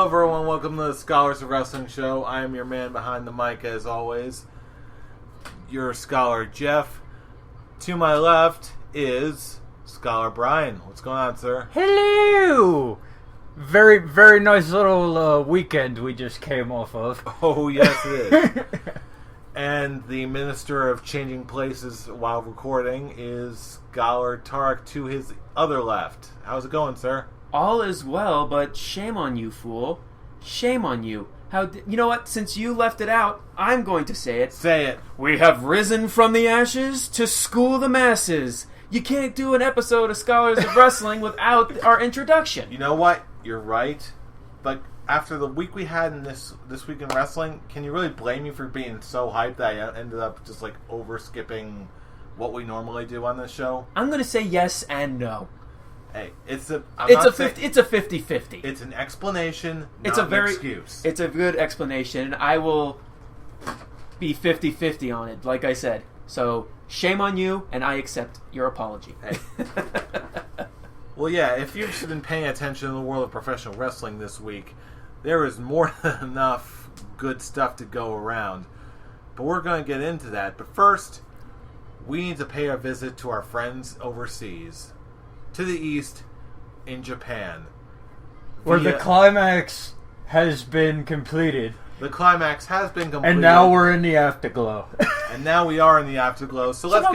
Hello everyone, welcome to the Scholars of Wrestling show. I am your man behind the mic as always, your Scholar Jeff. To my left is Scholar Brian. What's going on, sir? Hello! Very, very nice little weekend we just came off of. Oh, yes it is. And the Minister of Changing Places while recording is Scholar Tarek to his other left. How's it going, sir? All is well, but shame on you, fool. Shame on you. You know what? Since you left it out, I'm going to say it. Say it. We have risen from the ashes to school the masses. You can't do an episode of Scholars of Wrestling without our introduction. You know what? You're right. But after the week we had in this week in wrestling, can you really blame me for being so hyped that I ended up just like over-skipping what we normally do on this show? I'm going to say yes and no. Hey, it's a 50-50. It's an explanation, It's not a very an excuse. It's a good explanation, and I will be 50-50 on it, like I said. So, shame on you, and I accept your apology. Hey. Well, yeah, if you've been paying attention to the world of professional wrestling this week, there is more than enough good stuff to go around. But we're going to get into that. But first, we need to pay a visit to our friends overseas. To the east, in Japan. Where the climax has been completed. The climax has been completed. And now we're in the afterglow. And now we are in the afterglow. So let's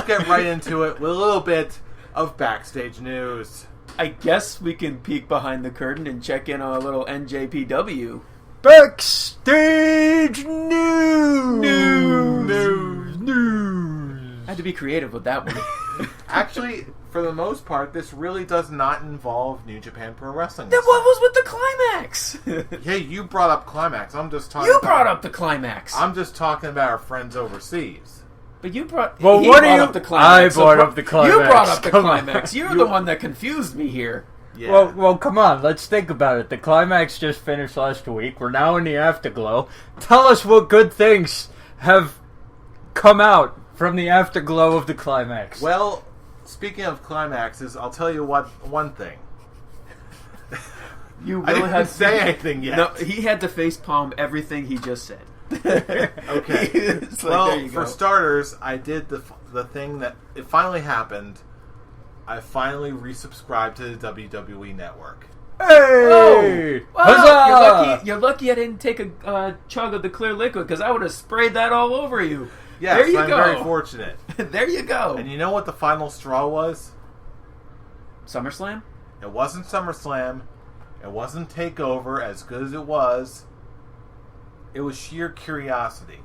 get right into it with a little bit of backstage news. I guess we can peek behind the curtain and check in on a little NJPW. Backstage news! News! I had to be creative with that one. Actually, for the most part, this really does not involve New Japan Pro Wrestling. Then what was with the climax? Hey, you brought up Climax. I'm just talking. You brought up the climax. I'm just talking about our friends overseas. But you brought. Well, he what brought do you? up the climax. I brought up the climax. You brought up the Come climax. on. You're the one that confused me here. Yeah. Well, come on. Let's think about it. The climax just finished last week. We're now in the afterglow. Tell us what good things have come out from the afterglow of the climax. Well, speaking of climaxes, I'll tell you one thing. You I really didn't had say anything yet. No, he had to facepalm everything he just said. Okay. It's like, well, there you for go. starters, I did the thing that it finally happened. I finally resubscribed to the WWE Network. Hey! Oh, Huzzah! you're lucky I didn't take a chug of the clear liquid because I would have sprayed that all over you. Yes, there you I'm go. very fortunate. There you go. And you know what the final straw was? SummerSlam? It wasn't SummerSlam. It wasn't TakeOver, as good as it was. It was sheer curiosity.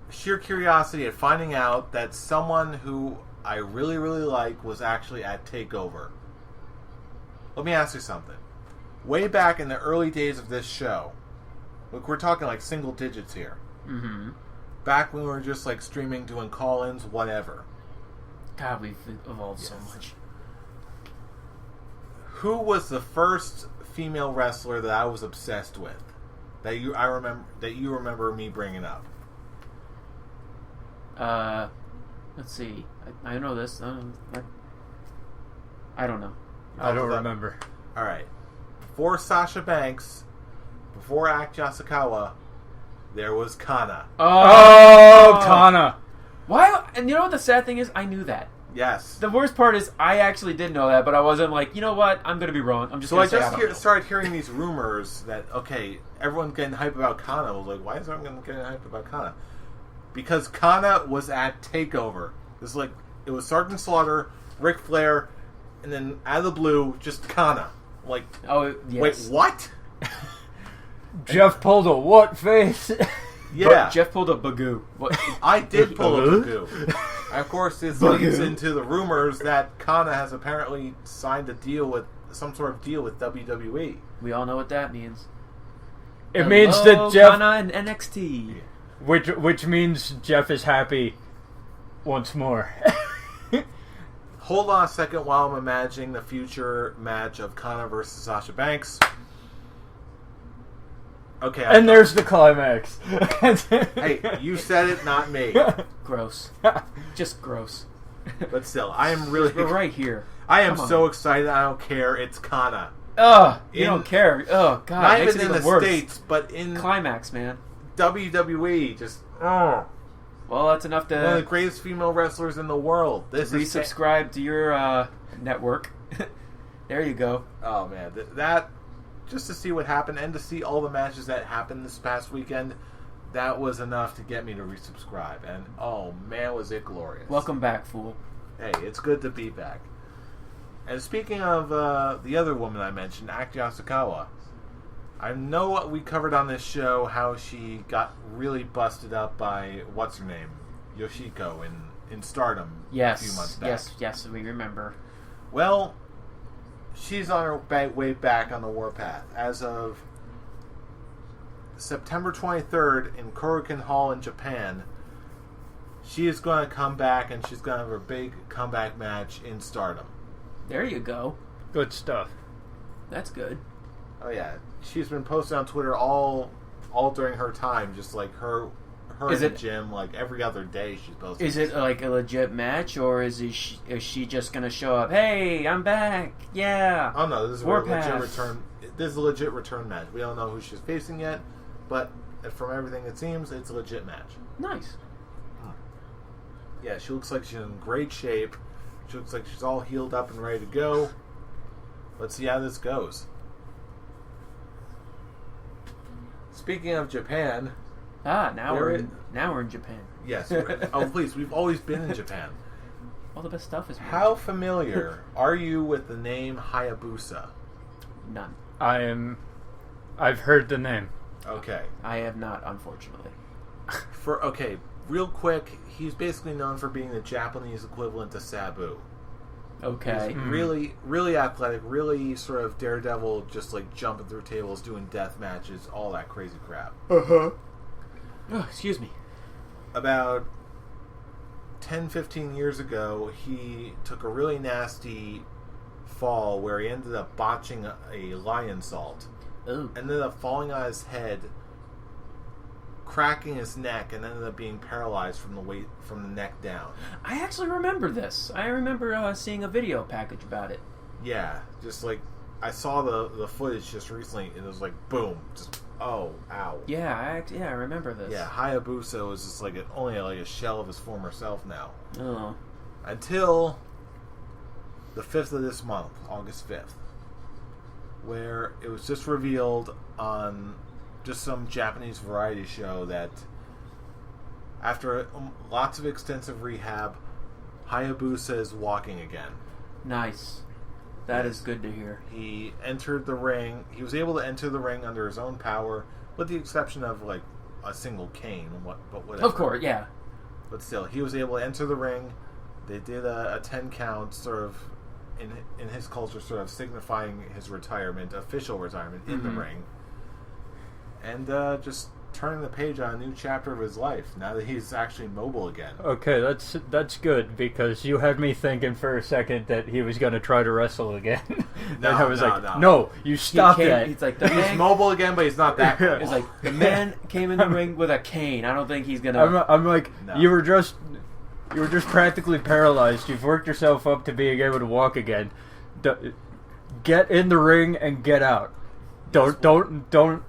Sheer curiosity at finding out that someone who I really, really like was actually at TakeOver. Let me ask you something. Way back in the early days of this show, look, we're talking like single digits here. Mm-hmm. Back when we were just like streaming, doing call-ins, whatever. God, we've evolved so much. Who was the first female wrestler that I was obsessed with? That you remember me bringing up? Let's see. I know this. I don't know. I don't remember. All right. Before Sasha Banks, before Aki Yasukawa, there was Kana. Oh, Kana. Why? And you know what the sad thing is? I knew that. Yes. The worst part is I actually did know that, but I wasn't like, you know what? I'm going to be wrong. I'm just So going I to say just I don't know. started hearing these rumors that, okay, everyone's getting hype about Kana. I was like, why is everyone getting hype about Kana? Because Kana was at TakeOver. This is like, it was Sergeant Slaughter, Ric Flair, and then out of the blue, just Kana. Like, Oh, yes. wait, what? Jeff pulled a what face? Yeah. Jeff pulled a bagoo. What? I did pull a Bagoo. Of course, this leads into the rumors that Kana has apparently signed a deal with some sort of deal with WWE. We all know what that means. It means that Jeff, Kana and NXT. which means Jeff is happy once more. Hold on a second while I'm imagining the future match of Kana versus Sasha Banks. Okay. And there's the climax. Hey, you said it, not me. Gross. Just gross. But still, I am really... We're right here. I am so excited. I don't care. It's Kana. Oh, you don't care. Oh God, not makes even it in the worse. States, but in Climax, man. WWE. Just oh. Well, that's enough to One of the greatest female wrestlers in the world. This is resubscribe to your network. There you go. Oh man, that just to see what happened and to see all the matches that happened this past weekend, that was enough to get me to resubscribe. And oh man, was it glorious! Welcome back, fool. Hey, it's good to be back. And speaking of the other woman I mentioned, Aki Yasukawa, I know what we covered on this show, how she got really busted up by what's her name, Yoshiko in Stardom a few months back. Yes, we remember. Well, she's on her way back on the warpath. As of September 23rd in Korakuen Hall in Japan, she is going to come back and she's going to have her big comeback match in Stardom. There you go. Good stuff. That's good. Oh yeah, she's been posting on Twitter all during her time, just like her in the gym, like every other day she's posting. Is it like a legit match, or is she just gonna show up? Hey, I'm back. Yeah. Oh no, this is a legit return. This is a legit return match. We don't know who she's facing yet, but from everything it seems, it's a legit match. Nice. Yeah, she looks like she's in great shape. She looks like she's all healed up and ready to go. Let's see how this goes. Speaking of Japan... now we're in Japan. Yes. Oh, please, we've always been in Japan. All the best stuff is... How familiar are you with the name Hayabusa? None. I've heard the name. Okay. I have not, unfortunately. Real quick, he's basically known for being the Japanese equivalent to Sabu. Okay. He's really, really athletic, really sort of daredevil, just like jumping through tables, doing death matches, all that crazy crap. Oh, excuse me. About 10, 15 years ago, he took a really nasty fall where he ended up botching a lion salt. Ooh. Ended up falling on his head, cracking his neck, and ended up being paralyzed from the neck down. I actually remember this. I remember seeing a video package about it. Yeah, just like I saw the footage just recently, and it was like boom, just ow. Yeah, I remember this. Yeah, Hayabusa was just like only like a shell of his former self now. Oh. Until the 5th of this month, August 5th, where it was just revealed on just some Japanese variety show that after lots of extensive rehab, Hayabusa is walking again. Nice. That is good to hear. He entered the ring. He was able to enter the ring under his own power, with the exception of like a single cane. But whatever. Of course, yeah. But still, he was able to enter the ring. They did a 10 count, sort of in his culture, sort of signifying his retirement, official retirement in the ring. And just turning the page on a new chapter of his life now that he's actually mobile again. Okay, that's good, because you had me thinking for a second that he was going to try to wrestle again. And I was no, you stop that. He's like, he's mobile again, but he's not that mobile. It's like, the man came in the ring with a cane. I don't think he's going to... I'm like, no. You were just practically paralyzed. You've worked yourself up to being able to walk again. Get in the ring and get out. Don't...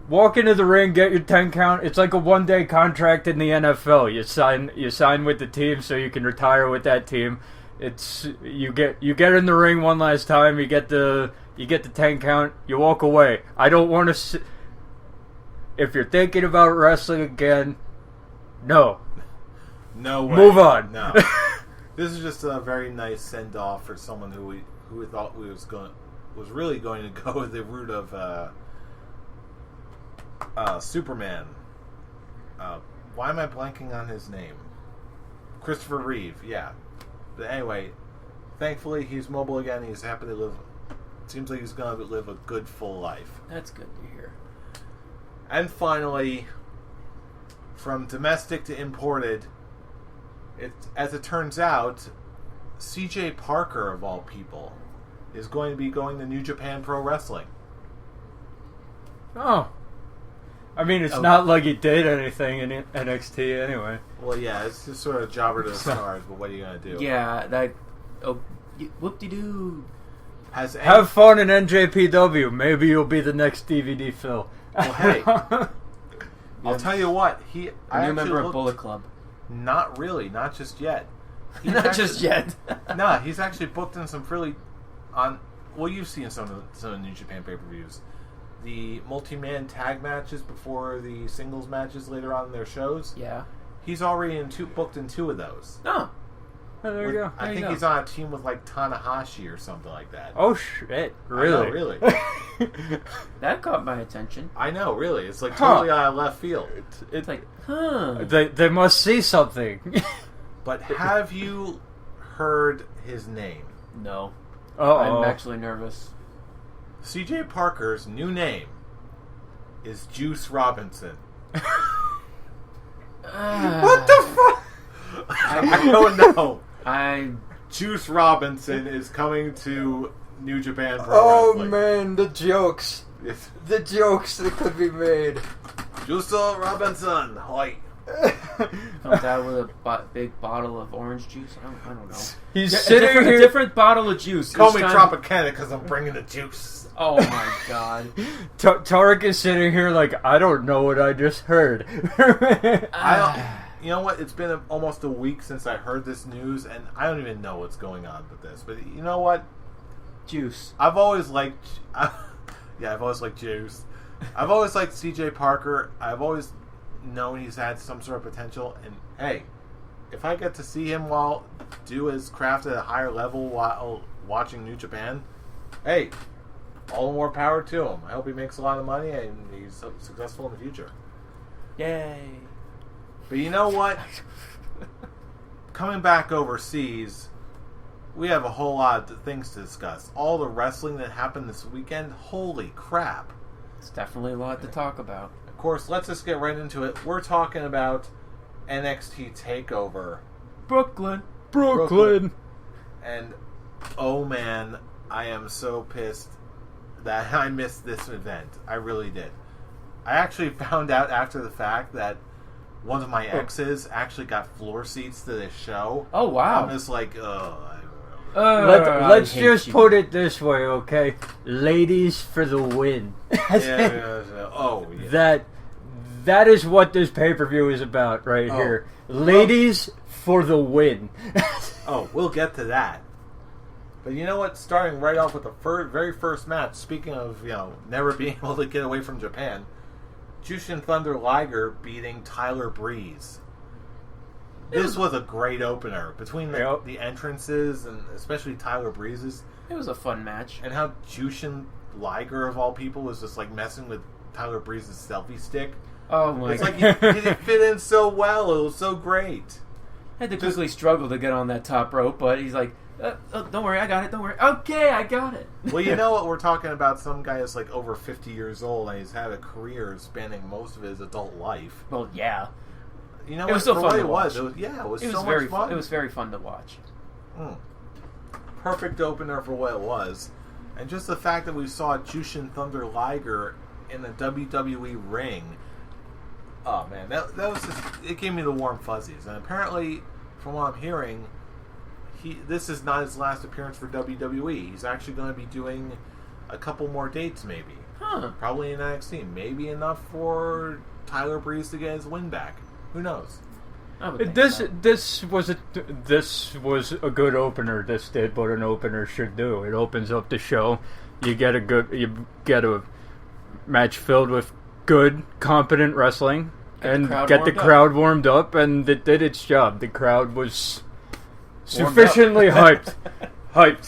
Walk into the ring, get your 10 count. It's like a 1-day contract in the NFL. You sign with the team so you can retire with that team. It's you get in the ring one last time. You get the 10 count. You walk away. I don't want to. If you're thinking about wrestling again, no way. Move on. No. This is just a very nice send off for someone who we thought was really going to go the route of. Superman. Why am I blanking on his name? Christopher Reeve, yeah. But anyway, thankfully he's mobile again. He's happy to live. Seems like he's going to live a good, full life. That's good to hear. And finally, from domestic to imported, as it turns out, CJ Parker, of all people, is going to be going to New Japan Pro Wrestling. Oh. I mean, it's not like he did anything in NXT anyway. Well, yeah, it's just sort of jobber to the stars, but what are you going to do? Yeah, that Oh, whoop-de-doo. Have fun in NJPW. Maybe you'll be the next DVD Phil. Well, hey, I'll tell you what. A new member of Bullet Club. Not really. Not just yet. Just yet. No, he's actually booked in some really well, you've seen some of the New Japan pay-per-views. The multi-man tag matches before the singles matches later on in their shows. Yeah. He's already booked in 2 of those. Oh. There you go. I think he's on a team with like Tanahashi or something like that. Oh shit! Really? I know, really. That caught my attention. I know, really. It's like totally out of left field. It's like, huh? They must see something. But have you heard his name? No. Uh-oh. I'm actually nervous. CJ Parker's new name is Juice Robinson. What the fuck? I don't know. Juice Robinson is coming to New Japan Pro Wrestling. Man, the jokes. The jokes that could be made. Juice Robinson, hoi. Comes out with a big bottle of orange juice. I don't know. He's sitting here. A different bottle of juice. Call me Tropicana because I'm bringing the juice. Oh my god. Tarek is sitting here like, I don't know what I just heard. You know what? It's been almost a week since I heard this news, and I don't even know what's going on with this. But you know what? Juice. I've always liked Juice. I've always liked CJ Parker. I've always known he's had some sort of potential. And hey, if I get to see him do his craft at a higher level while watching New Japan, hey, all the more power to him. I hope he makes a lot of money and he's successful in the future. Yay. But you know what? Coming back overseas, we have a whole lot of things to discuss. All the wrestling that happened this weekend, holy crap. It's definitely a lot to talk about. Of course, let's just get right into it. We're talking about NXT Takeover Brooklyn. And, oh man, I am so pissed that I missed this event. I really did. I actually found out after the fact that one of my exes actually got floor seats to this show. Oh, wow. I'm just like, let's just put it this way, okay? Ladies for the win. Oh, yeah. That is what this pay-per-view is about right here. Ladies for the win. Oh, we'll get to that. But you know what? Starting right off with the very first match, speaking of, never being able to get away from Japan, Jushin Thunder Liger beating Tyler Breeze. This was a great opener. Between the entrances, and especially Tyler Breeze's. It was a fun match. And how Jushin Liger, of all people, was just like messing with Tyler Breeze's selfie stick. Oh my god. It's like it fit in so well. It was so great. Had to quickly struggle to get on that top rope, but he's like, don't worry, I got it, don't worry. Okay, I got it. Well, you know what we're talking about? Some guy is like over 50 years old and he's had a career spanning most of his adult life. Well, yeah. You know it was still fun to It watch. was so very much fun. It was very fun to watch. Perfect opener for what it was. And just the fact that we saw Jushin Thunder Liger in a WWE ring. Oh man, that was just, it gave me the warm fuzzies. And apparently, from what I'm hearing, this is not his last appearance for WWE. He's actually going to be doing a couple more dates, maybe. Probably in NXT. Maybe enough for Tyler Breeze to get his win back. Who knows? This was a good opener. This did what an opener should do. It opens up the show. You get a match filled with good, competent wrestling, and get the crowd warmed up, and it did its job. The crowd was sufficiently hyped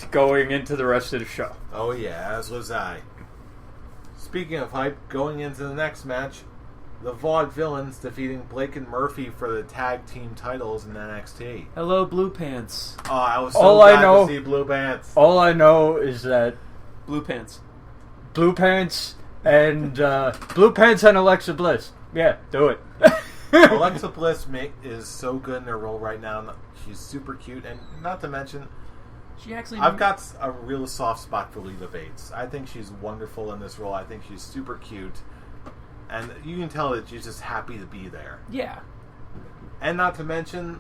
going into the rest of the show. Oh yeah, as was I. Speaking of hype, going into the next match, the Vaudevillains defeating Blake and Murphy for the tag team titles in NXT. Hello, Blue Pants. Oh, I was so glad to see Blue Pants. All I know is that Blue Pants and Alexa Bliss. Yeah, do it. Alexa Bliss is so good in her role right now. She's super cute, and not to mention, I've got a real soft spot for Lita Bates. I think she's wonderful in this role. I think she's super cute, and you can tell that she's just happy to be there. Yeah. And not to mention,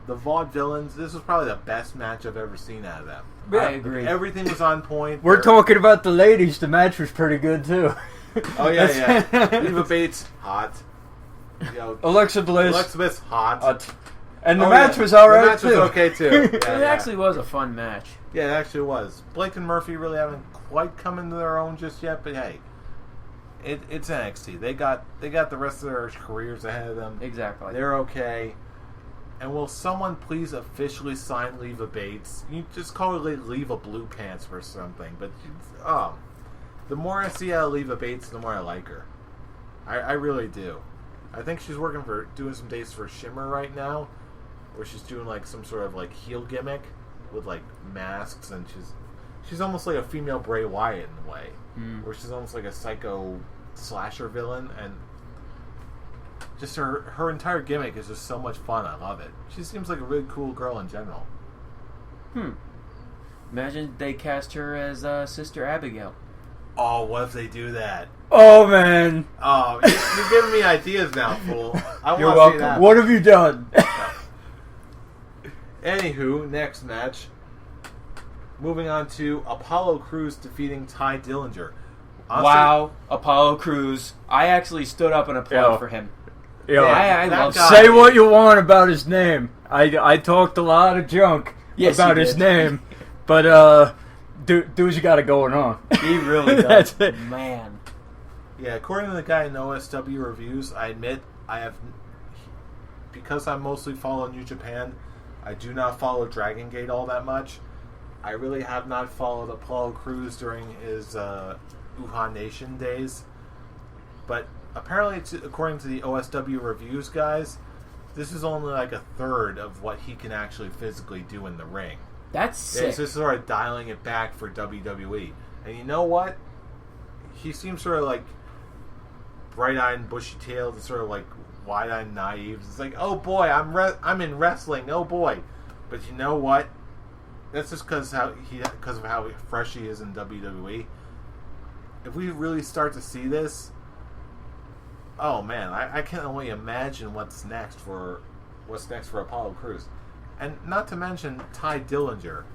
the Vaudevillains, this was probably the best match I've ever seen out of them. Yeah. I agree. Everything was on point. We're talking about the ladies. The match was pretty good too. Oh yeah. Leva Bates, hot. Alexa Bliss, hot. And the match was alright too. The match was okay too. Yeah, it actually was a fun match. Yeah, it actually was. Blake and Murphy really haven't quite come into their own just yet, but hey, it's NXT. They got the rest of their careers ahead of them. Exactly. They're okay. And will someone please officially sign Leva Bates? You just call her Leva Blue Pants or something. But the more I see out of Leva Bates, the more I like her. I really do. I think she's doing some dates for Shimmer right now, where she's doing like some sort of like heel gimmick with like masks, and she's almost like a female Bray Wyatt in a way, where she's almost like a psycho slasher villain, and just her entire gimmick is just so much fun. I love it. She seems like a really cool girl in general. Imagine they cast her as Sister Abigail. Oh, what if they do that? Oh man! Oh, you're giving me ideas now, fool. I You're want to see welcome. that. What have you done? Anywho, next match. Moving on to Apollo Crews defeating Ty Dillinger. Honestly, Wow, Apollo Crews. I actually stood up and applauded Yo. for him. Yo, I that love guy- say what you want about his name. I talked a lot of junk about you his did. name, but dude's got it going on. He really does. That's it. Man. Yeah, according to the guy in OSW reviews, I admit because I mostly follow New Japan, I do not follow Dragon Gate all that much. I really have not followed Apollo Crews during his Wuhan Nation days. But apparently, according to the OSW reviews guys, this is only like a third of what he can actually physically do in the ring. That's sick. It's just sort of dialing it back for WWE. And you know what? He seems sort of like bright-eyed and bushy-tailed and sort of like wide-eyed and naive. It's like, oh boy, I'm in wrestling, oh boy. But you know what? That's just because of how fresh he is in WWE. If we really start to see this, oh man, I can only imagine what's next for Apollo Crews. And not to mention Ty Dillinger.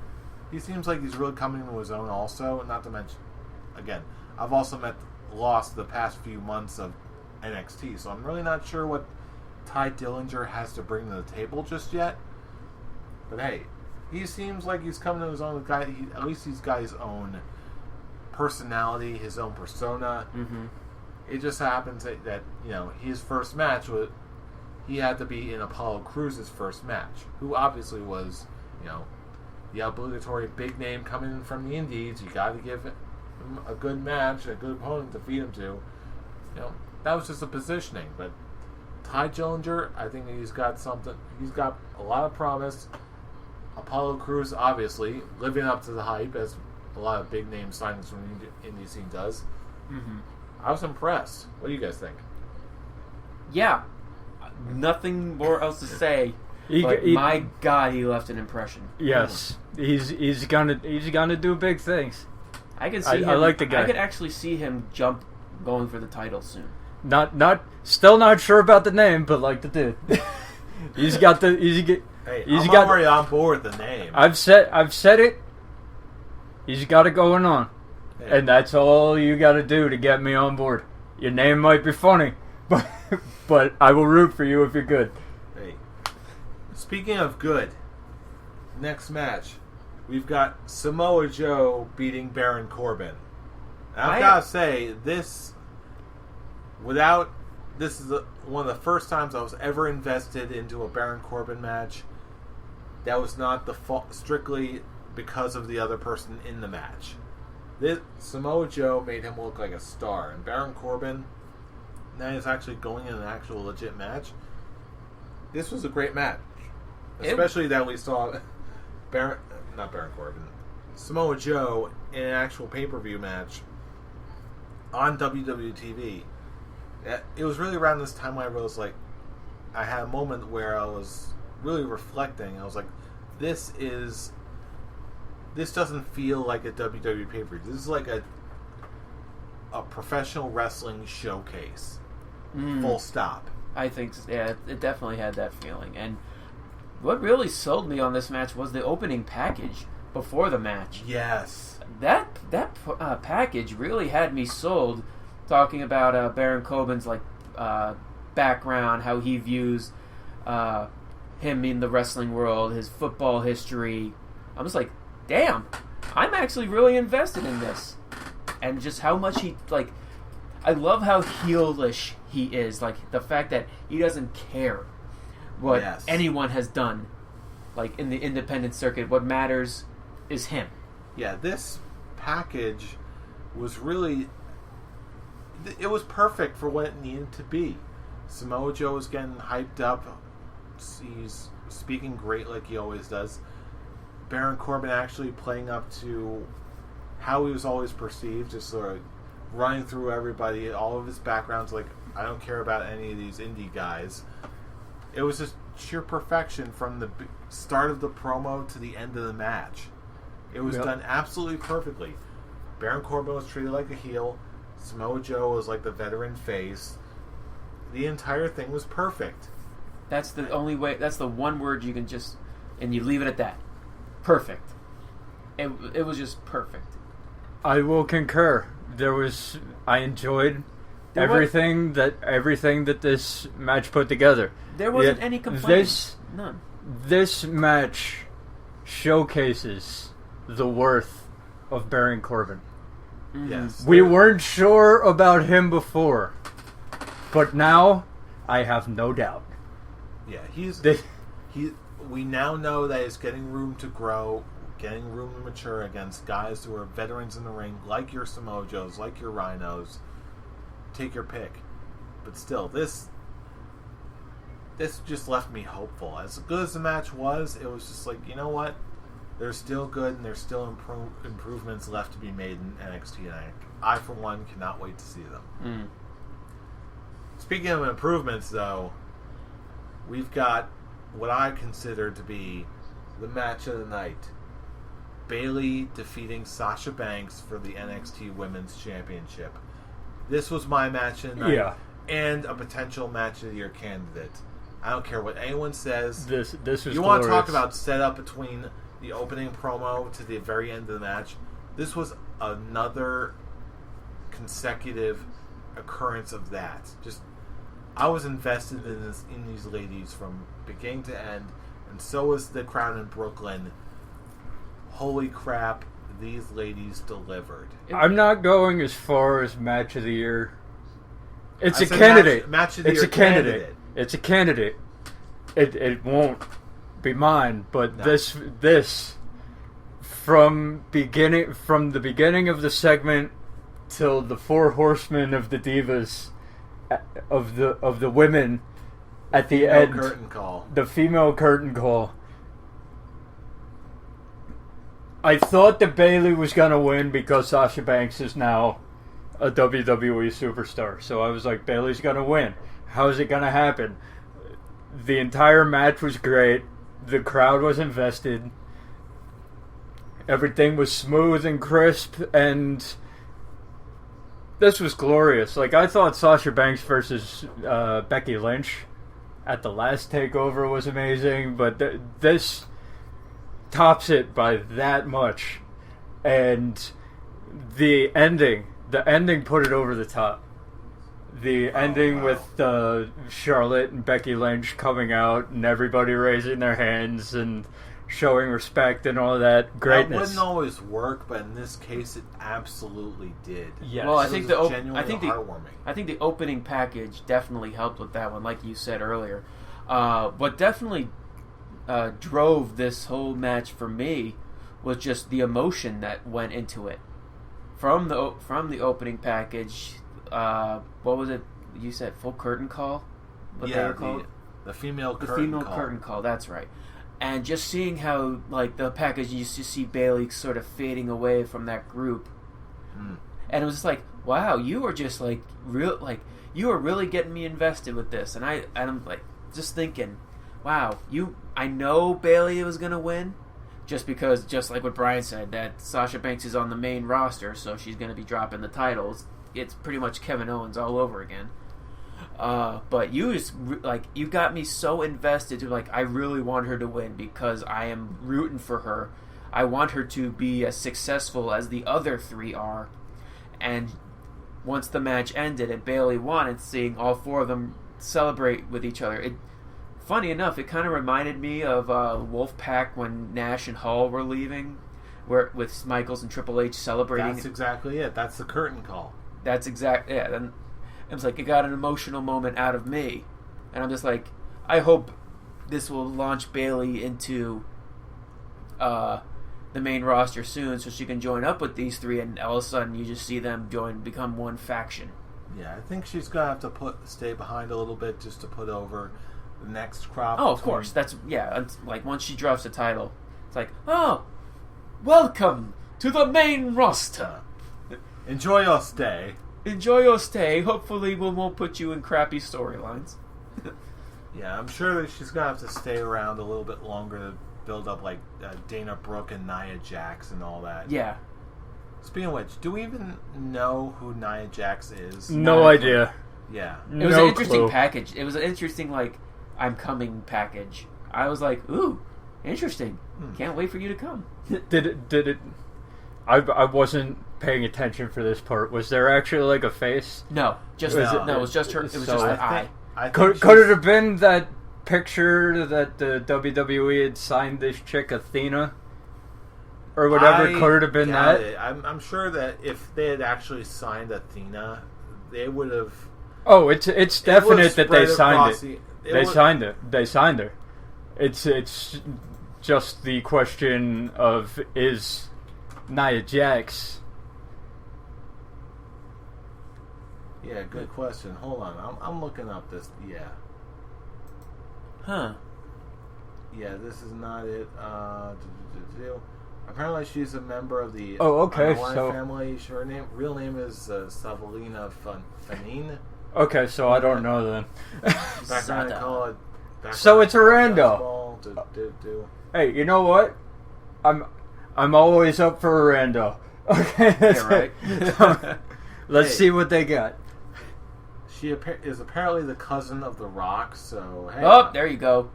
He seems like he's really coming into his own also. And not to mention, again, I've also lost the past few months of NXT, so I'm really not sure what Ty Dillinger has to bring to the table just yet. But hey, he seems like he's coming to his own guy. At least he's got his own personality, his own persona. Mm-hmm. It just happens that his first match he had to be in Apollo Crews' first match, who obviously was the obligatory big name coming in from the Indies. You got to give him a good match, a good opponent to feed him to. That was just a positioning. But Ty Dillinger, I think he's got something. He's got a lot of promise. Apollo Crews, obviously, living up to the hype, as a lot of big name signings from the indie scene does. Mm-hmm. I was impressed. What do you guys think? Yeah. Nothing more else to say. But my God, he left an impression. Yes, he's gonna do big things. I could see him. I like the guy. I could actually see him going for the title soon. Still not sure about the name, but like the dude. He's already on board with the name. I've said it. He's got it going on, and that's all you got to do to get me on board. Your name might be funny, but I will root for you if you're good. Hey, speaking of good, next match, we've got Samoa Joe beating Baron Corbin. And I've got to say, this is one of the first times I was ever invested into a Baron Corbin match. That was not strictly because of the other person in the match. Samoa Joe made him look like a star, and Baron Corbin, now he's actually going in an actual legit match. This was a great match, especially that we saw Samoa Joe in an actual pay-per-view match on WWE TV. It was really around this time where I had a moment where I was really reflecting. I was like, this doesn't feel like a WWE pay-per-view. This is like a professional wrestling showcase. Full stop. I think, yeah, it definitely had that feeling. And what really sold me on this match was the opening package before the match. Yes. That package really had me sold, talking about Baron Corbin's background, how he views him in the wrestling world, his football history. I was like, damn, I'm actually really invested in this. And just how much he, I love how heelish he is. Like, the fact that he doesn't care what anyone has done, in the independent circuit. What matters is him. Yeah, this package was really... It was perfect for what it needed to be. Samoa Joe was getting hyped up. He's speaking great like he always does. Baron Corbin actually playing up to how he was always perceived, just sort of running through everybody, all of his backgrounds, I don't care about any of these indie guys. It was just sheer perfection from the start of the promo to the end of the match. It was done absolutely perfectly. Baron Corbin was treated like a heel. Samoa Joe was like the veteran face. The entire thing was perfect. That's the only way. That's the one word you can just, and you leave it at that. Perfect. It was just perfect. I will concur. I enjoyed everything that this match put together. There wasn't any complaints. None. This match showcases the worth of Baron Corbin. Mm-hmm. Yes. We weren't sure about him before, but now I have no doubt. Yeah, we now know that he's getting room to grow, getting room to mature against guys who are veterans in the ring, like your Samoa Joes, like your Rhinos. Take your pick. But still, this just left me hopeful. As good as the match was, it was just you know what? They're still good, and there's still improvements left to be made in NXT, and I for one, cannot wait to see them. Mm. Speaking of improvements, though, we've got what I consider to be the match of the night. Bayley defeating Sasha Banks for the NXT Women's Championship. This was my match of the night, and a potential match of the year candidate. I don't care what anyone says. This was You want to talk about setup between the opening promo to the very end of the match? This was another consecutive occurrence of that. I was invested in these ladies from beginning to end, and so was the crowd in Brooklyn. Holy crap, these ladies delivered. I'm not going as far as match of the year. It's a candidate. Match of the year It's a candidate. It's a candidate. It won't be mine, but No. this from the beginning of the segment till the four horsemen of the Divas of the women at the end, curtain call. the female curtain call. I thought that Bayley was gonna win because Sasha Banks is now a WWE superstar. So I was like, Bayley's gonna win. How is it gonna happen? The entire match was great. The crowd was invested. Everything was smooth and crisp, and this was glorious. I thought Sasha Banks versus Becky Lynch at the last takeover was amazing, but this tops it by that much. And the ending put it over the top. The ending with Charlotte and Becky Lynch coming out and everybody raising their hands and showing respect and all that greatness. That wouldn't always work, but in this case, it absolutely did. Yes. Well, I It think was genuinely heartwarming. I think the opening package definitely helped with that one, like you said earlier. What definitely drove this whole match for me was just the emotion that went into it. From the opening package, what was it? You said full curtain call? What they were called? The female curtain The female call. curtain call, that's right. And just seeing how, the package, you used to see Bayley sort of fading away from that group. Mm. And it was just wow, you were just you were really getting me invested with this. And I'm just thinking, wow, I know Bayley was going to win. Just because, just like what Brian said, that Sasha Banks is on the main roster, so she's going to be dropping the titles. It's pretty much Kevin Owens all over again. But you just you got me so invested to I really want her to win because I am rooting for her. I want her to be as successful as the other three are. And once the match ended and Bayley won, and seeing all four of them celebrate with each other, funny enough, it kind of reminded me of Wolfpack when Nash and Hall were leaving, with Michaels and Triple H celebrating. That's exactly it. That's the curtain call. That's exactly it. And it was it got an emotional moment out of me, and I'm just I hope this will launch Bayley into the main roster soon, so she can join up with these three, and all of a sudden you just see them become one faction. Yeah, I think she's gonna have to stay behind a little bit just to put over the next crop. Oh, of course. That's once she drops the title, it's welcome to the main roster. Enjoy your stay. Enjoy your stay. Hopefully, we won't put you in crappy storylines. Yeah, I'm sure that she's gonna have to stay around a little bit longer to build up Dana Brooke and Nia Jax and all that. Yeah. Speaking of which, do we even know who Nia Jax is? No idea. Yeah. It was an interesting package. It was an interesting, I'm coming package. I was ooh, interesting. Can't wait for you to come. Did it... I wasn't paying attention for this part. Was there actually a face? No. It was just her. It was just an eye. Could it have been that picture that the WWE had signed this chick Athena? Or whatever, could it have been that? I'm sure that if they had actually signed Athena, they would have... Oh, it's definite that they signed it. They signed her. It's just the question of, is Nia Jax... Yeah, good question. Hold on. I'm looking up this... Yeah. Huh. Yeah, this is not it. Apparently, she's a member of the family. Her real name is Savalina Fanine. Okay, so I don't know then. Background call it. So it's Aranda. Hey, you know what? I'm always up for Aranda. Okay, that's right. Let's see what they got. She is apparently the cousin of The Rock, so hey. Oh, there you go.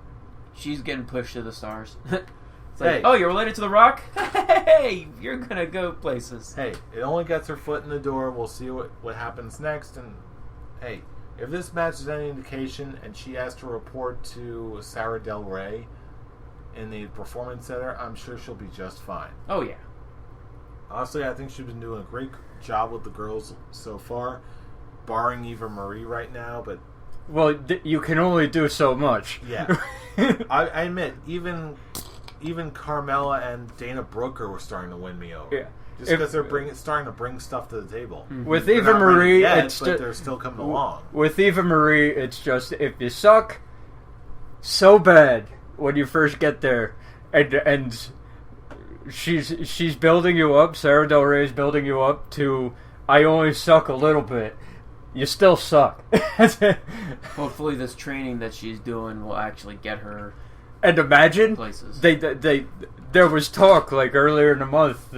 She's getting pushed to the stars. It's oh, you're related to The Rock? Hey, you're gonna go places. Hey, it only gets her foot in the door. We'll see what happens next. And hey, if this match is any indication, and she has to report to Sarah Del Rey in the Performance Center, I'm sure she'll be just fine. Oh yeah. Honestly, I think she's been doing a great job with the girls so far, barring Eva Marie right now. But you can only do so much. Yeah, I admit, even Carmella and Dana Brooke were starting to win me over. Yeah. Just because they're starting to bring stuff to the table. Mm-hmm. With Eva Marie, they're still coming along. With Eva Marie, it's just if you suck so bad when you first get there, and she's building you up. Sarah Del Rey is building you up to I only suck a little bit. You still suck. Hopefully, this training that she's doing will actually get her. And imagine places. There was talk earlier in the month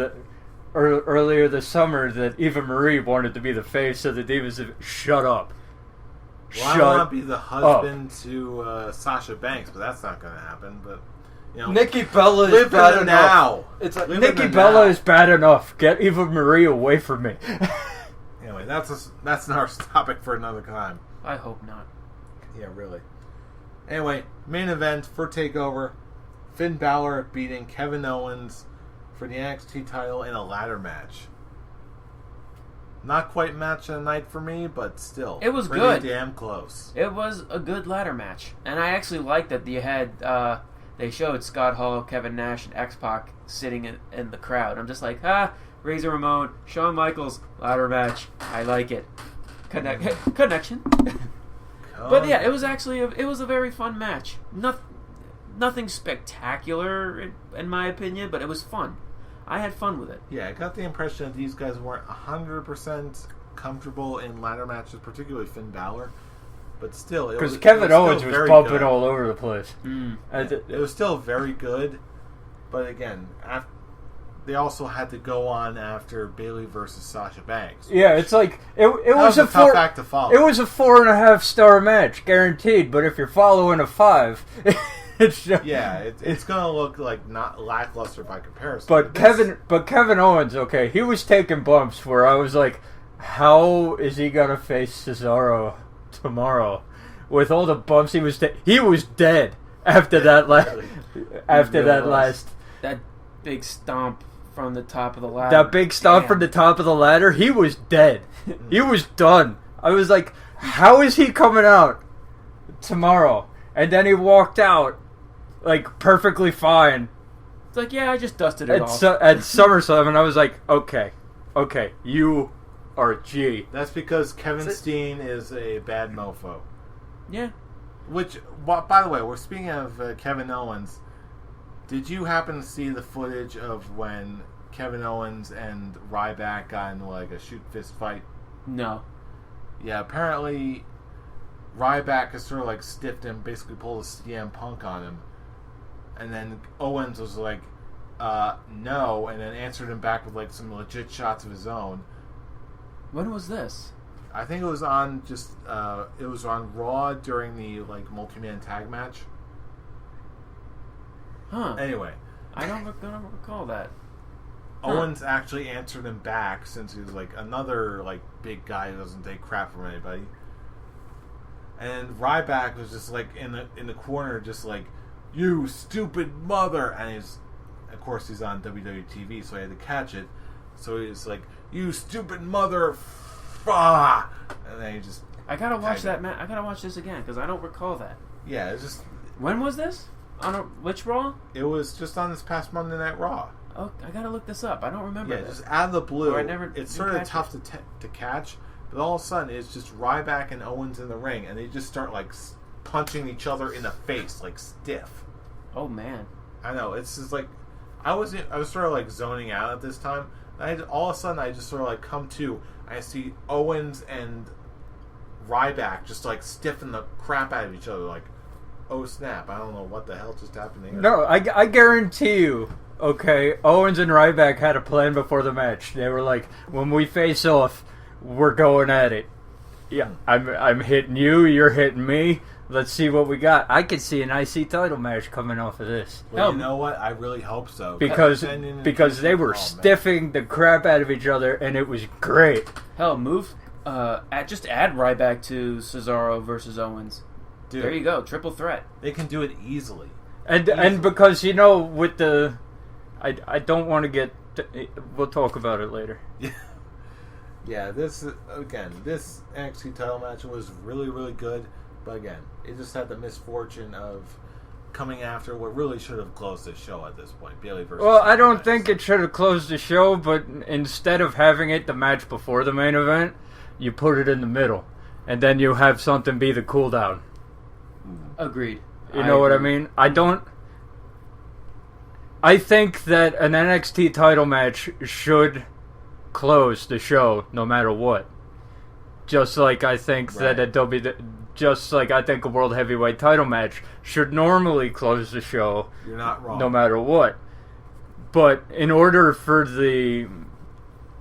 earlier this summer that Eva Marie wanted to be the face of the Divas. Shut up. Well, I don't want to be the husband to Sasha Banks, but that's not going to happen. But Nikki Bella is bad enough. Now. It's Nikki Bella is bad enough. Get Eva Marie away from me. Anyway, that's another topic for another time. I hope not. Yeah, really. Anyway, main event for TakeOver: Finn Balor beating Kevin Owens for the NXT title in a ladder match. Not quite match of the night for me, but still, it was pretty good. Damn close. It was a good ladder match, and I actually liked that you had. They showed Scott Hall, Kevin Nash, and X-Pac sitting in the crowd. I'm just Razor Ramon, Shawn Michaels, ladder match. I like it. Connection. But yeah, it was actually it was a very fun match. Nothing spectacular in my opinion, but it was fun. I had fun with it. Yeah, I got the impression that these guys weren't 100% comfortable in ladder matches, particularly Finn Balor. But still, because Kevin Owens was bumping good. all over the place. It was still very good, but again, they also had to go on after Bayley versus Sasha Banks. Yeah, it's like it was a tough act to follow. It was a 4.5 star match, guaranteed. But if you're following a 5, it's just, it's gonna look like not lackluster by comparison. But Kevin Owens, okay, he was taking bumps where I was like, how is he gonna face Cesaro tomorrow with all the bumps he was dead after that last that big stomp from the top of the ladder. That big stomp from the top of the ladder, he was dead. He was done. I was like, how is he coming out tomorrow? And then he walked out like perfectly fine. It's like, yeah, I just dusted it off. At Summerslam, and I was like, okay, you are a G. That's because Kevin Steen is a bad mofo. Yeah. Which, by the way, we're speaking of Kevin Owens. Did you happen to see the footage of when Kevin Owens and Ryback got into like a shoot fist fight? No. Yeah, apparently Ryback has sort of like stiffed him, basically pulled a CM Punk on him. And then Owens was like, no, and then answered him back with like some legit shots of his own. When was this? I think it was on it was on Raw during the like multi-man tag match. Huh. Anyway. I don't recall that. Owens actually answered him back since he was like another like big guy who doesn't take crap from anybody. And Ryback was just like in the corner just like, you stupid mother, and of course he's on WWE TV, so he had to catch it. So he's like, you stupid mother and then he just I gotta watch that I gotta watch this again because I don't recall that. Yeah, it's just when was this? Which Raw? It was just on this past Monday Night Raw. Oh, I gotta look this up. I don't remember. Yeah, this. Just out of the blue. It's sort of tough to catch, but all of a sudden it's just Ryback and Owens in the ring, and they just start like punching each other in the face, like stiff. Oh man, I know. It's just like I was sort of like zoning out at this time. And all of a sudden I just sort of like come to. I see Owens and Ryback just like stiffen the crap out of each other, like, oh snap! I don't know what the hell just happened here. No, I guarantee you. Okay, Owens and Ryback had a plan before the match. They were like, when we face off, we're going at it. Yeah, I'm hitting you, you're hitting me. Let's see what we got. I could see an IC title match coming off of this. Well, you know what? I really hope so. Because they were stiffing the crap out of each other, and it was great. Hell, just add Ryback to Cesaro versus Owens. Dude, there you go, triple threat. They can do it easily. And because, you know, with the... I don't want to get... We'll talk about it later. Yeah, this NXT title match was really, really good. But again, it just had the misfortune of coming after what really should have closed the show at this point. Bayley versus... Well, I don't think it should have closed the show, but instead of having it the match before the main event, you put it in the middle. And then you have something be the cooldown. Agreed. You know what I mean? I think that an NXT title match should close the show no matter what. Just like I think that just like I think a World Heavyweight title match should normally close the show. You're not wrong. No matter what. But in order for the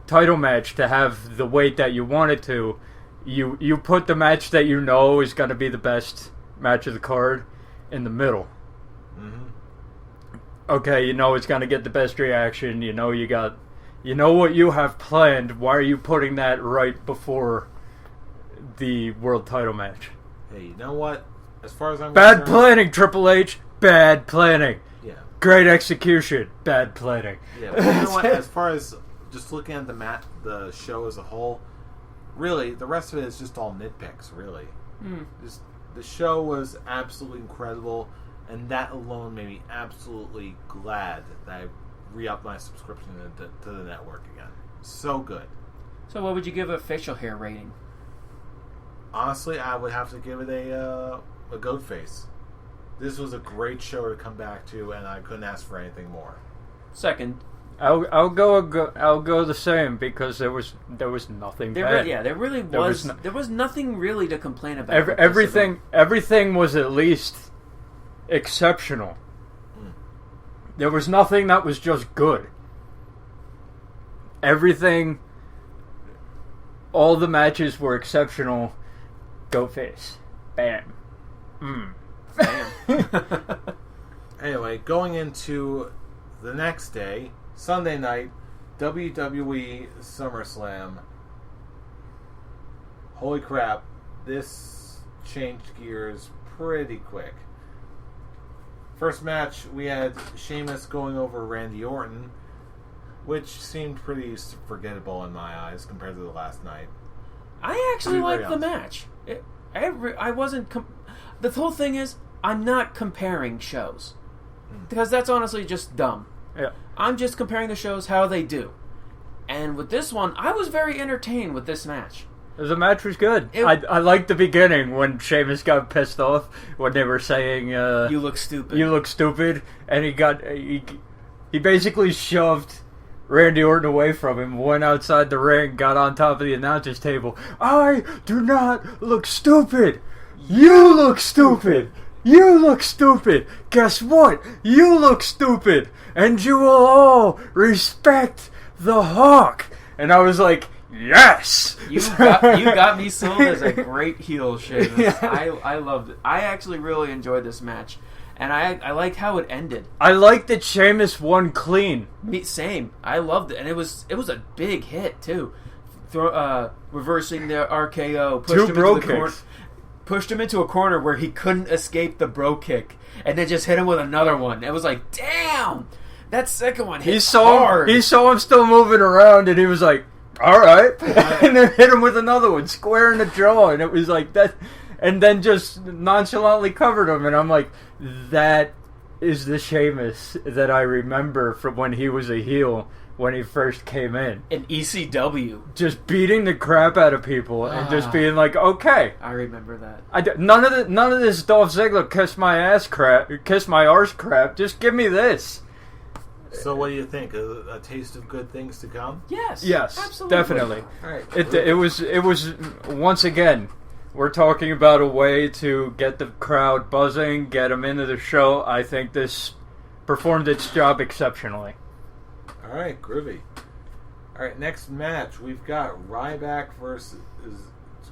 title match to have the weight that you want it to, you put the match that you know is going to be the best match of the card in the middle. Mm-hmm. Okay, you know it's going to get the best reaction. You know what you have planned. Why are you putting that right before the world title match? Hey, you know what? As far as I'm bad planning, Triple H. Bad planning. Yeah. Great execution. Bad planning. Yeah. But you know what? As far as just looking at the show as a whole, really, the rest of it is just all nitpicks. Really. Just the show was absolutely incredible, and that alone made me absolutely glad that I re-upped my subscription to the network again. So good. So, what would you give a facial hair rating? Honestly, I would have to give it a goat face. This was a great show to come back to, and I couldn't ask for anything more. Second, I'll go the same because there was nothing bad. There really was. There was nothing really to complain about. Everything was at least exceptional. There was nothing that was just good. everything, all the matches were exceptional. Go face. Bam. Bam. Anyway, going into the next day, Sunday night, WWE SummerSlam. Holy crap, this changed gears pretty quick. First match, we had Sheamus going over Randy Orton, which seemed pretty forgettable in my eyes compared to the last night. I actually liked the match. I wasn't... the whole thing is, I'm not comparing shows. Because that's honestly just dumb. Yeah. I'm just comparing the shows how they do. And with this one, I was very entertained with this match. The match was good. I liked the beginning when Sheamus got pissed off when they were saying, you look stupid. You look stupid. And he basically shoved Randy Orton away from him, went outside the ring, got on top of the announcer's table. I do not look stupid. You look stupid. You look stupid. Guess what? You look stupid. And you will all respect the Hawk. And I was like, yes! You got me sold as a great heel, Sheamus. Yeah. I loved it. I actually really enjoyed this match. And I liked how it ended. I liked that Sheamus won clean. Same. I loved it. And it was a big hit, too. Reversing the RKO. Pushed him into a corner where he couldn't escape the bro kick. And then just hit him with another one. It was like, damn! That second one hit hard. He saw him still moving around, and he was like, alright. And then hit him with another one, square in the jaw. And it was like that. And then just nonchalantly covered him. And I'm like, that is the Sheamus that I remember from when he was a heel, when he first came in. In ECW. Just beating the crap out of people and just being like, okay. I remember that. None of this Dolph Ziggler kiss my arse crap. Just give me this. So what do you think? A taste of good things to come? Yes. Absolutely. Definitely. All right. It was once again, we're talking about a way to get the crowd buzzing, get them into the show. I think this performed its job exceptionally. All right, groovy. All right, next match, we've got Ryback versus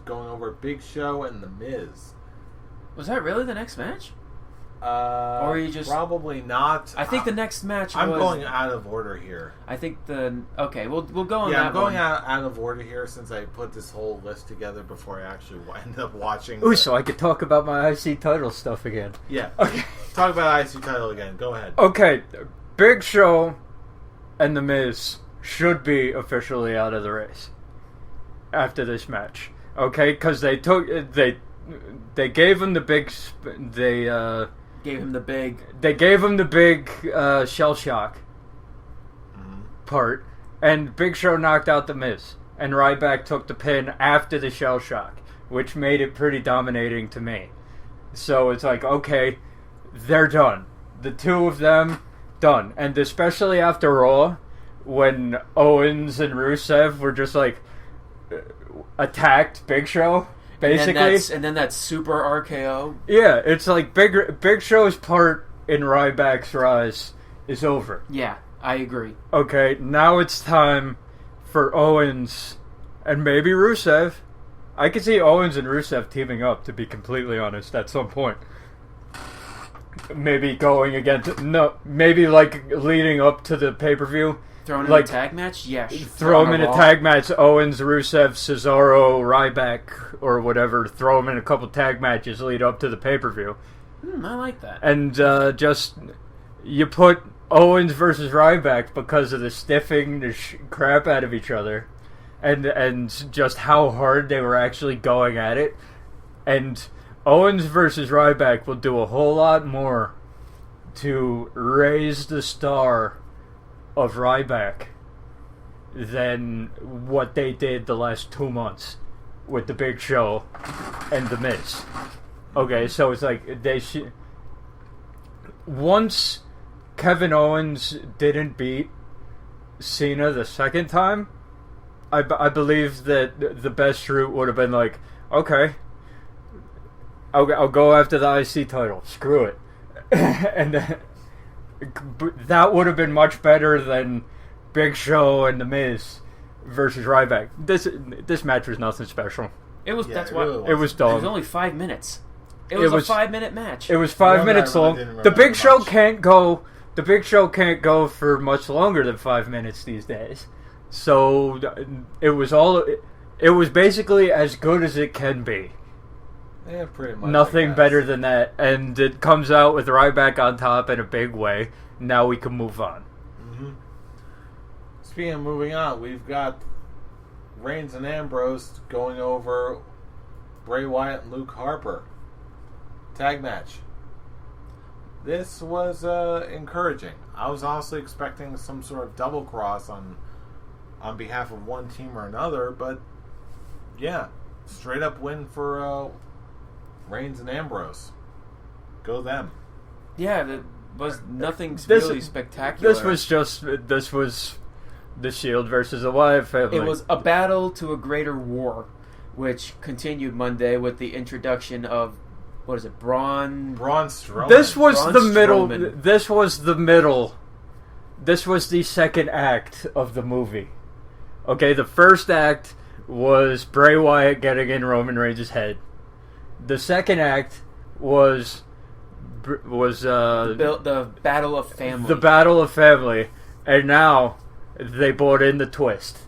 going over Big Show and The Miz. Was that really the next match? Or are you just... Probably not. I think the next match I'm going out of order here. I think okay, we'll go on that one. Yeah, I'm going out of order here since I put this whole list together before I actually end up watching. Ooh, so I could talk about my IC title stuff again. Yeah. Okay. Talk about IC title again. Go ahead. Okay, Big Show and The Miz should be officially out of the race after this match. Okay, because they gave him the big... Gave him the big... They gave him the big shell shock part, and Big Show knocked out The Miz, and Ryback took the pin after the shell shock, which made it pretty dominating to me. So it's like, okay, they're done. The two of them, done. And especially after Raw, when Owens and Rusev were just like attacked Big Show. Basically, and then that super RKO. Yeah, it's like Big Show's part in Ryback's rise is over. Yeah, I agree. Okay, now it's time for Owens and maybe Rusev. I could see Owens and Rusev teaming up, to be completely honest, at some point. Maybe going against... maybe like leading up to the pay-per-view. Throw him in a tag match? Yeah. Throw him in a tag match. Owens, Rusev, Cesaro, Ryback, or whatever. Throw him in a couple tag matches lead up to the pay-per-view. I like that. And just... You put Owens versus Ryback because of the stiffing the crap out of each other. And just how hard they were actually going at it. And Owens versus Ryback will do a whole lot more to raise the star of Ryback than what they did the last 2 months with the Big Show and The Miz. Okay, so it's like once Kevin Owens didn't beat Cena the second time, I believe that the best route would have been like, okay, I'll go after the IC title. Screw it. And that would have been much better than Big Show and The Miz versus Ryback. This match was nothing special. It was. Yeah, that's it why really it was dumb. it was only 5 minutes. It was a 5-minute match. It was 5 minutes really long. didn't The Big remember Show much. can't go. The Big Show can't go for much longer than 5 minutes these days. So it was all. It was basically as good as it can be. Yeah, pretty much. Nothing better than that, and it comes out with Ryback on top in a big way. Now we can move on. Mm-hmm. Speaking of moving on, we've got Reigns and Ambrose going over Bray Wyatt and Luke Harper. Tag match. This was encouraging. I was honestly expecting some sort of double cross on behalf of one team or another, but yeah, straight up win for Reigns and Ambrose. Go them. Yeah, that was nothing really spectacular. This was the Shield versus the Wyatt family. It was a battle to a greater war, which continued Monday with the introduction of, what is it, Braun Strowman. This was Braun the middle. Strowman. This was the middle. This was the second act of the movie. Okay, the first act was Bray Wyatt getting in Roman Reigns' head. The second act was the Battle of Family. the Battle of Family, and now they brought in the twist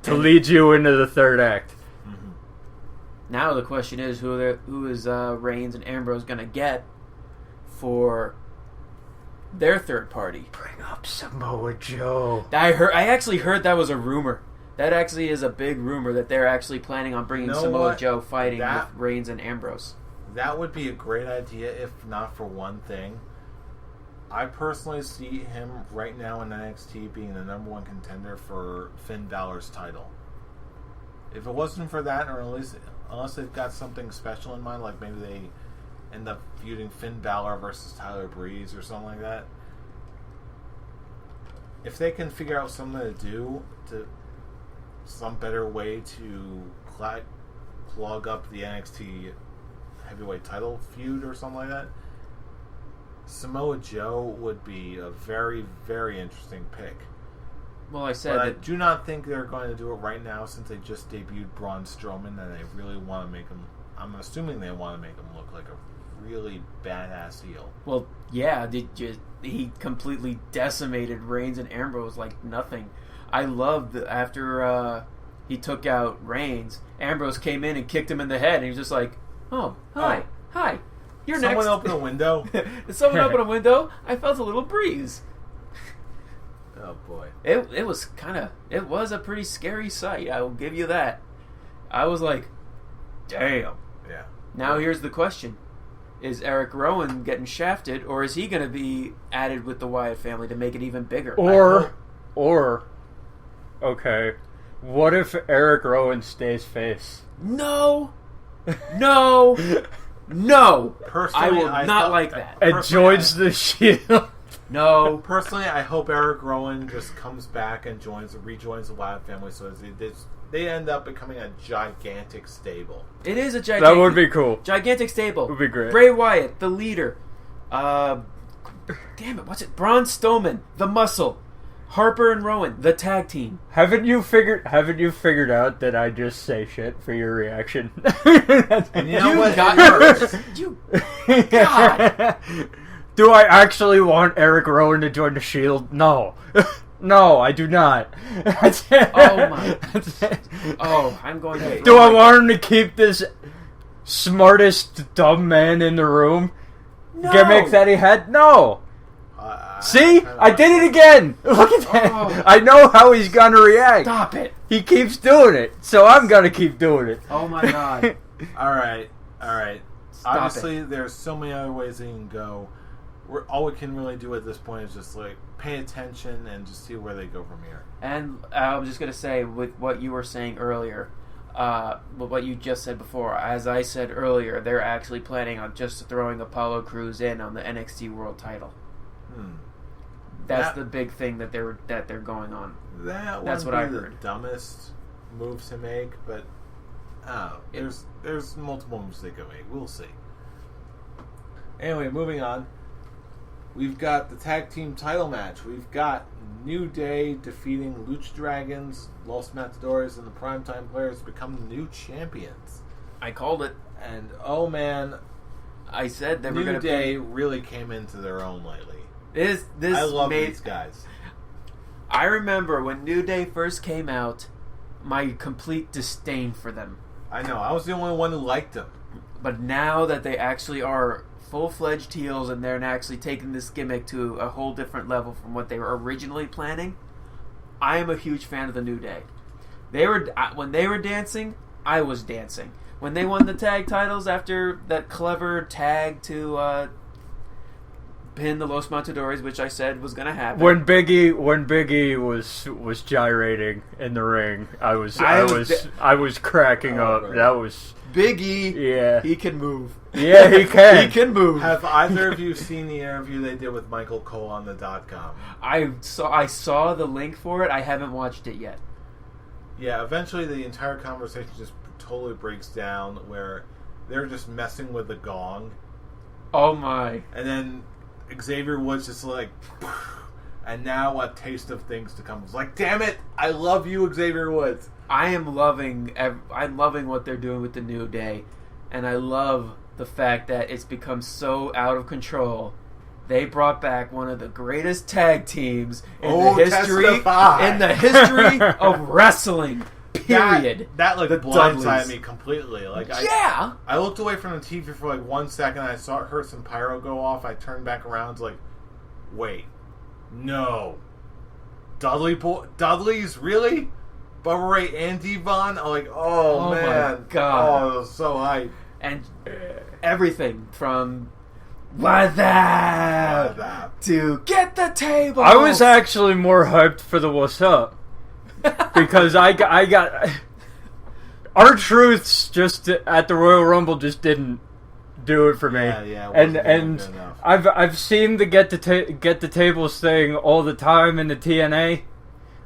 to lead you into the third act. Now the question is who is Reigns and Ambrose going to get for their third party? Bring up Samoa Joe. I actually heard that was a rumor. That actually is a big rumor that they're actually planning on bringing Samoa Joe fighting with Reigns and Ambrose. That would be a great idea if not for one thing. I personally see him right now in NXT being the number one contender for Finn Balor's title. If it wasn't for that, or at least unless they've got something special in mind, like maybe they end up feuding Finn Balor versus Tyler Breeze or something like that. If they can figure out something to do, some better way to clog up the NXT heavyweight title feud or something like that, Samoa Joe would be a very, very interesting pick. Well, I said but that I do not think they're going to do it right now since they just debuted Braun Strowman, and they really want to make him. I'm assuming they want to make him look like a really badass heel. Well, yeah, he completely decimated Reigns and Ambrose like nothing. I loved that after he took out Reigns, Ambrose came in and kicked him in the head, and he was just like, "Oh, hi, you're next." Someone open a window. Did someone open a window? I felt a little breeze. Oh boy! It was a pretty scary sight. I will give you that. I was like, "Damn." Yeah. Now here's the question: is Eric Rowan getting shafted, or is he going to be added with the Wyatt family to make it even bigger? Or, okay, what if Eric Rowan stays face? No. Personally, I will not like that. And joins the Shield. No. Personally, I hope Eric Rowan just comes back and rejoins the Wyatt family, so they end up becoming a gigantic stable. It is a gigantic. That would be cool. Gigantic stable. Would be great. Bray Wyatt, the leader. Damn it, what's it? Braun Strowman, the muscle. Harper and Rowan, the tag team. Haven't you figured out that I just say shit for your reaction? And you know what? God. Do I actually want Eric Rowan to join the Shield? No. No, I do not. Oh my. Oh, I'm going to... Do I want him to keep this smartest dumb man in the room? No. Gimmick that he had? No. See? I did it again! Look at that! Oh. I know how he's gonna react. Stop it. He keeps doing it, so I'm gonna keep doing it. Oh my god. Alright. Stop Obviously, it. there's so many other ways they can go. All we can really do at this point is just pay attention and just see where they go from here. And I was just going to say, with what you were saying earlier, with what you just said before, as I said earlier, they're actually planning on just throwing Apollo Crews in on the NXT World Title. That's the big thing that they're going on. That's what I heard. The dumbest move to make, but there's multiple moves they can make. We'll see. Anyway, moving on. We've got the tag team title match. We've got New Day defeating Lucha Dragons, Los Matadores, and the Primetime Players to become the new champions. I called it. And, oh man, I said they were going to New Day really came into their own lately. This I love these guys. I remember when New Day first came out, my complete disdain for them. I know. I was the only one who liked them. But now that they actually are full-fledged heels and they're actually taking this gimmick to a whole different level from what they were originally planning, I am a huge fan of the New Day. When they were dancing, I was dancing. When they won the tag titles after that clever tag to pin the Los Matadores, which I said was going to happen. When Biggie was gyrating in the ring, I was cracking up. Bro. That was Biggie. Yeah, he can move. Yeah, he can. He can move. Have either of you seen the interview they did with Michael Cole on the .com? I saw the link for it. I haven't watched it yet. Yeah, eventually the entire conversation just totally breaks down where they're just messing with the gong. Oh my. And then Xavier Woods just like, and now a taste of things to come. It's like, damn it, I love you, Xavier Woods. I'm loving what they're doing with the New Day, and I love the fact that it's become so out of control. They brought back one of the greatest tag teams in the history of wrestling. Period. That like blindsided me completely. Like yeah. I looked away from the TV for like 1 second. I heard some pyro go off. I turned back around. It's like, wait, no, Dudley's really? Bubba Ray and Devon? I'm like, oh man, my God. Oh, it was so hype. And everything from what's that to get the table. I was actually more hyped for the What's Up because I got R-Truths just at the Royal Rumble just didn't do it for me. Yeah, and I've seen the get the tables thing all the time in the TNA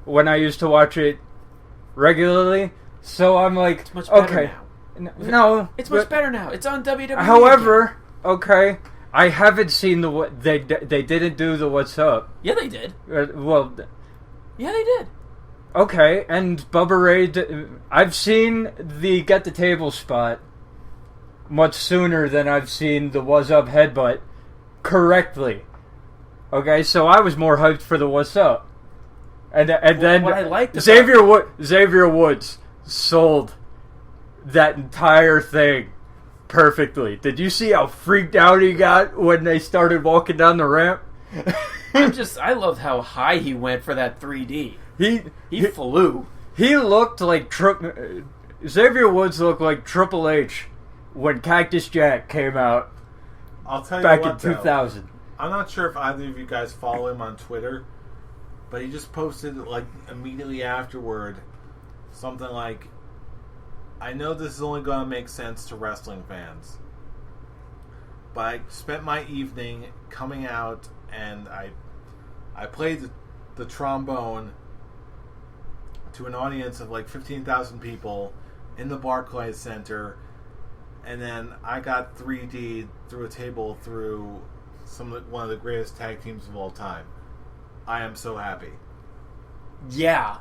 when I used to watch it regularly. So I'm like, it's much better okay. now. No, it's much better now. It's on WWE. However, okay, I haven't seen they didn't do the What's Up. Yeah, they did. Yeah, they did. Okay, and Bubba Ray. I've seen the Get the Table spot much sooner than I've seen the What's Up headbutt correctly. Okay, so I was more hyped for the What's Up, and then what I liked Xavier Woods sold that entire thing perfectly. Did you see how freaked out he got when they started walking down the ramp? I loved how high he went for that 3D. He flew. He looked like Xavier Woods looked like Triple H when Cactus Jack came out. I'll tell you back what, in 2000. Though, I'm not sure if either of you guys follow him on Twitter, but he just posted like immediately afterward something like, I know this is only going to make sense to wrestling fans, but I spent my evening coming out and I played the trombone to an audience of like 15,000 people in the Barclays Center, and then I got 3D'd through a table through one of the greatest tag teams of all time. I am so happy. Yeah.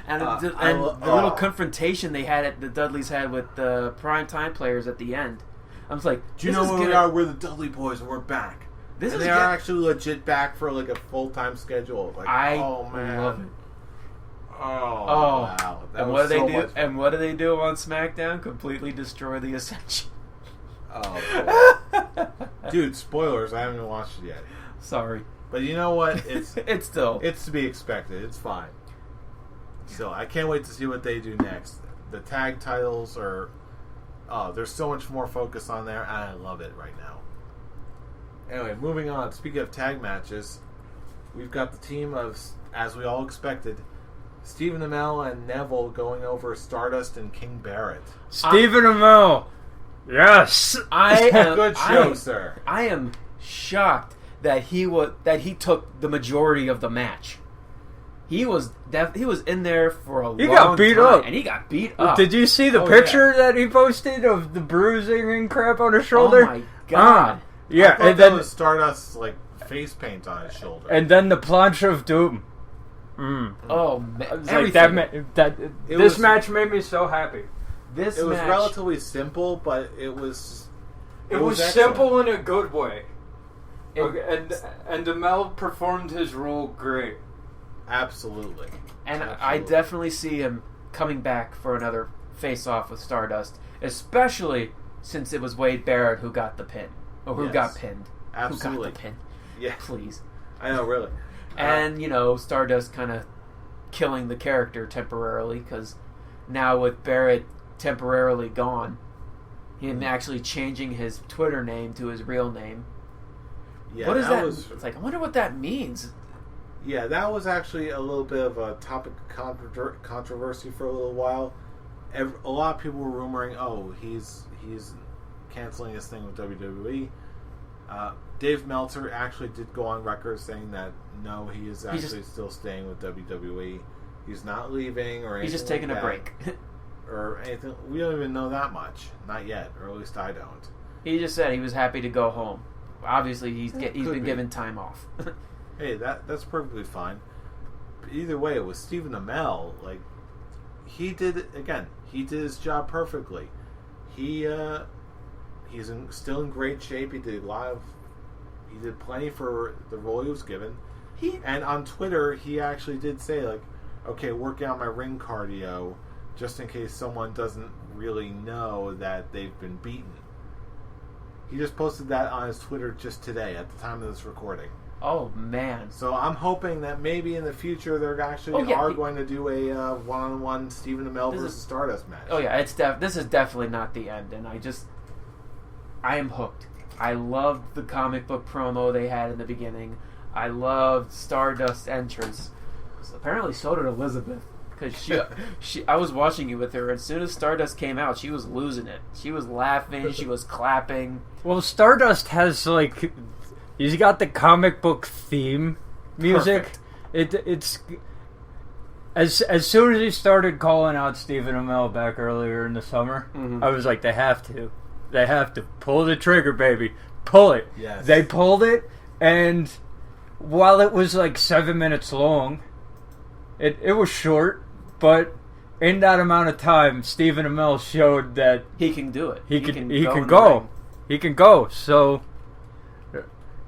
And the little confrontation they had the Dudleys had with the Primetime Players at the end. I was like, do you know where we are? We're the Dudley Boys and we're back. They are actually legit back for like a full-time schedule. Like, oh man. Love it. Oh wow. And what do they do? And what do they do on SmackDown? Completely destroy the Ascension. Oh, dude! Spoilers. I haven't even watched it yet. Sorry, but you know what? It's it's to be expected. It's fine. So I can't wait to see what they do next. The tag titles are. Oh, there's so much more focus on there, and I love it right now. Anyway, moving on. Speaking of tag matches, we've got the team of, as we all expected, Stephen Amell and Neville going over Stardust and King Barrett. Stephen Amell! Yes! Good show, sir. I am shocked that he took the majority of the match. He was in there for a long time. He got beat up. And he got beat up. Did you see the picture that he posted of the bruising and crap on his shoulder? Oh my God. Yeah, and then was Stardust's like face paint on his shoulder. And then the plancha of doom. Oh, man. Like this match made me so happy. It was relatively simple, but it was simple in a good way. And Amell performed his role great. Absolutely. And I definitely see him coming back for another face-off with Stardust, especially since it was Wade Barrett who got the pin. Or who got pinned. Absolutely. Who got the pin. Yeah. Please. I know, really. And, Stardust kind of killing the character temporarily, because now with Barrett temporarily gone, him actually changing his Twitter name to his real name. Yeah, what is that? It's like, I wonder what that means. Yeah, that was actually a little bit of a topic of controversy for a little while. A lot of people were rumoring, he's canceling his thing with WWE. Dave Meltzer actually did go on record saying that no, he is actually still staying with WWE. He's not leaving or anything. He's just taking a break. Or anything. We don't even know that much. Not yet, or at least I don't. He just said he was happy to go home. Obviously, he's been given time off. Hey, that's perfectly fine. But either way, with Stephen Amell, he did his job perfectly. He's still in great shape. He did plenty for the role he was given. And on Twitter, he actually did say okay, working on my ring cardio, just in case someone doesn't really know that they've been beaten. He just posted that on his Twitter just today, at the time of this recording. Oh, man. So I'm hoping that maybe in the future they're actually going to do a one-on-one Stephen Amell versus Stardust match. Oh, yeah. This is definitely not the end, and I am hooked. I loved the comic book promo they had in the beginning. I loved Stardust's entrance. Apparently so did Elizabeth. Because I was watching it with her. As soon as Stardust came out, she was losing it. She was laughing. She was clapping. Well, Stardust has he's got the comic book theme music. It's as soon as he started calling out Stephen Amell back earlier in the summer, I was like, they have to pull the trigger, baby, pull it. Yes. They pulled it, and while it was 7 minutes long, it was short. But in that amount of time, Stephen Amell showed that he can do it. He can go. He can go. So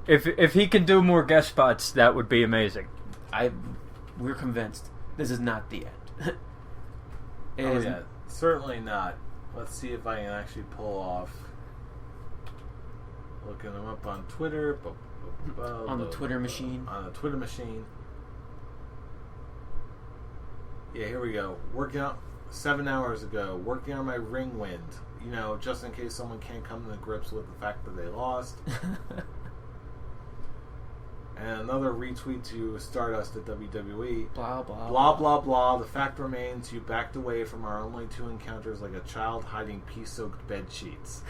if he can do more guest spots, that would be amazing. We're convinced this is not the end. Yeah, certainly not. Let's see if I can actually pull off. Looking them up on Twitter. On the Twitter machine. On the Twitter machine. Yeah, here we go. Working out 7 hours ago. Working on my ring wind. Just in case someone can't come to grips with the fact that they lost. And another retweet to Stardust at WWE. Blah, blah, blah, blah, blah. The fact remains you backed away from our only 2 encounters like a child hiding pea-soaked bed sheets.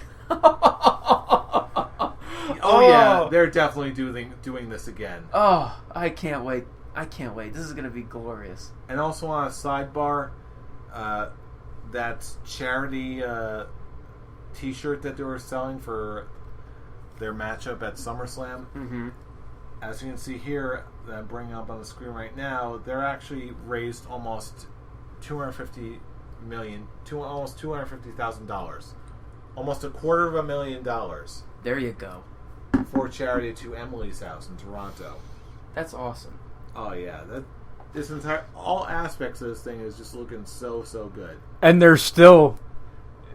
Yeah, they're definitely doing this again. Oh, I can't wait. This is going to be glorious. And also on a sidebar, that charity t-shirt that they were selling for their matchup at Summerslam. Mm-hmm. As you can see here, that I'm bringing up on the screen right now, they're actually raised almost almost $250,000. Almost $250,000. There you go. For charity to Emily's house in Toronto. That's awesome. Oh yeah, all aspects of this thing is just looking so good. And they're still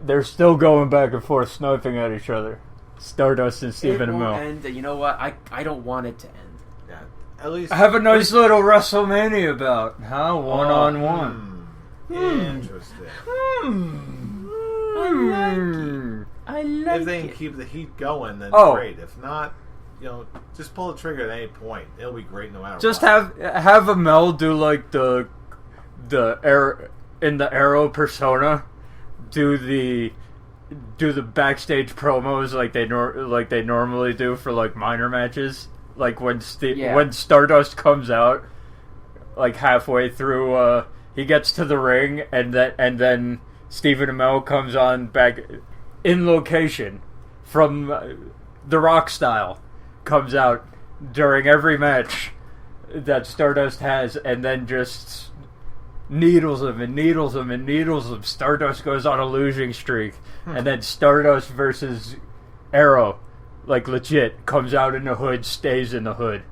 going back and forth, sniping at each other. Stardust and Stephen Amell. And you know what? I don't want it to end. Yeah, at least have a nice little WrestleMania bout, huh? One-on-one. Interesting. I like it. If they can keep the heat going, then great. If not, just pull the trigger at any point. It'll be great no matter just what. Just have Amell do in the Arrow persona, do the backstage promos like they normally do for minor matches. Like when Stardust comes out, halfway through, he gets to the ring, and then Stephen Amell comes on back in location from The Rock style, comes out during every match that Stardust has, and then just needles him and needles him and needles him. Stardust goes on a losing streak, and then Stardust versus Arrow, like legit, comes out in the hood, stays in the hood,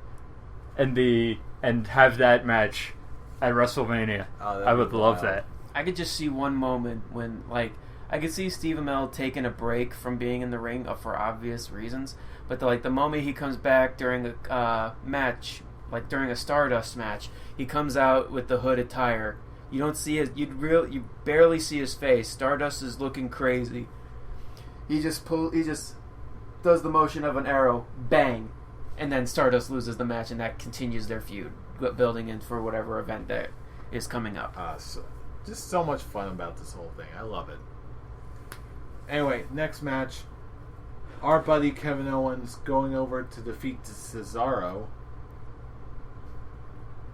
and have that match at WrestleMania. I would love that. I could just see one moment when, like, I could see Steve Amell taking a break from being in the ring for obvious reasons, but the moment he comes back during a match, like during a Stardust match, he comes out with the hood attire. You don't see his, you barely see his face. Stardust is looking crazy. He just does the motion of an arrow, bang, and then Stardust loses the match, and that continues their feud, building in for whatever event that is coming up. Just so much fun about this whole thing. I love it. Anyway, next match, our buddy Kevin Owens going over to defeat Cesaro.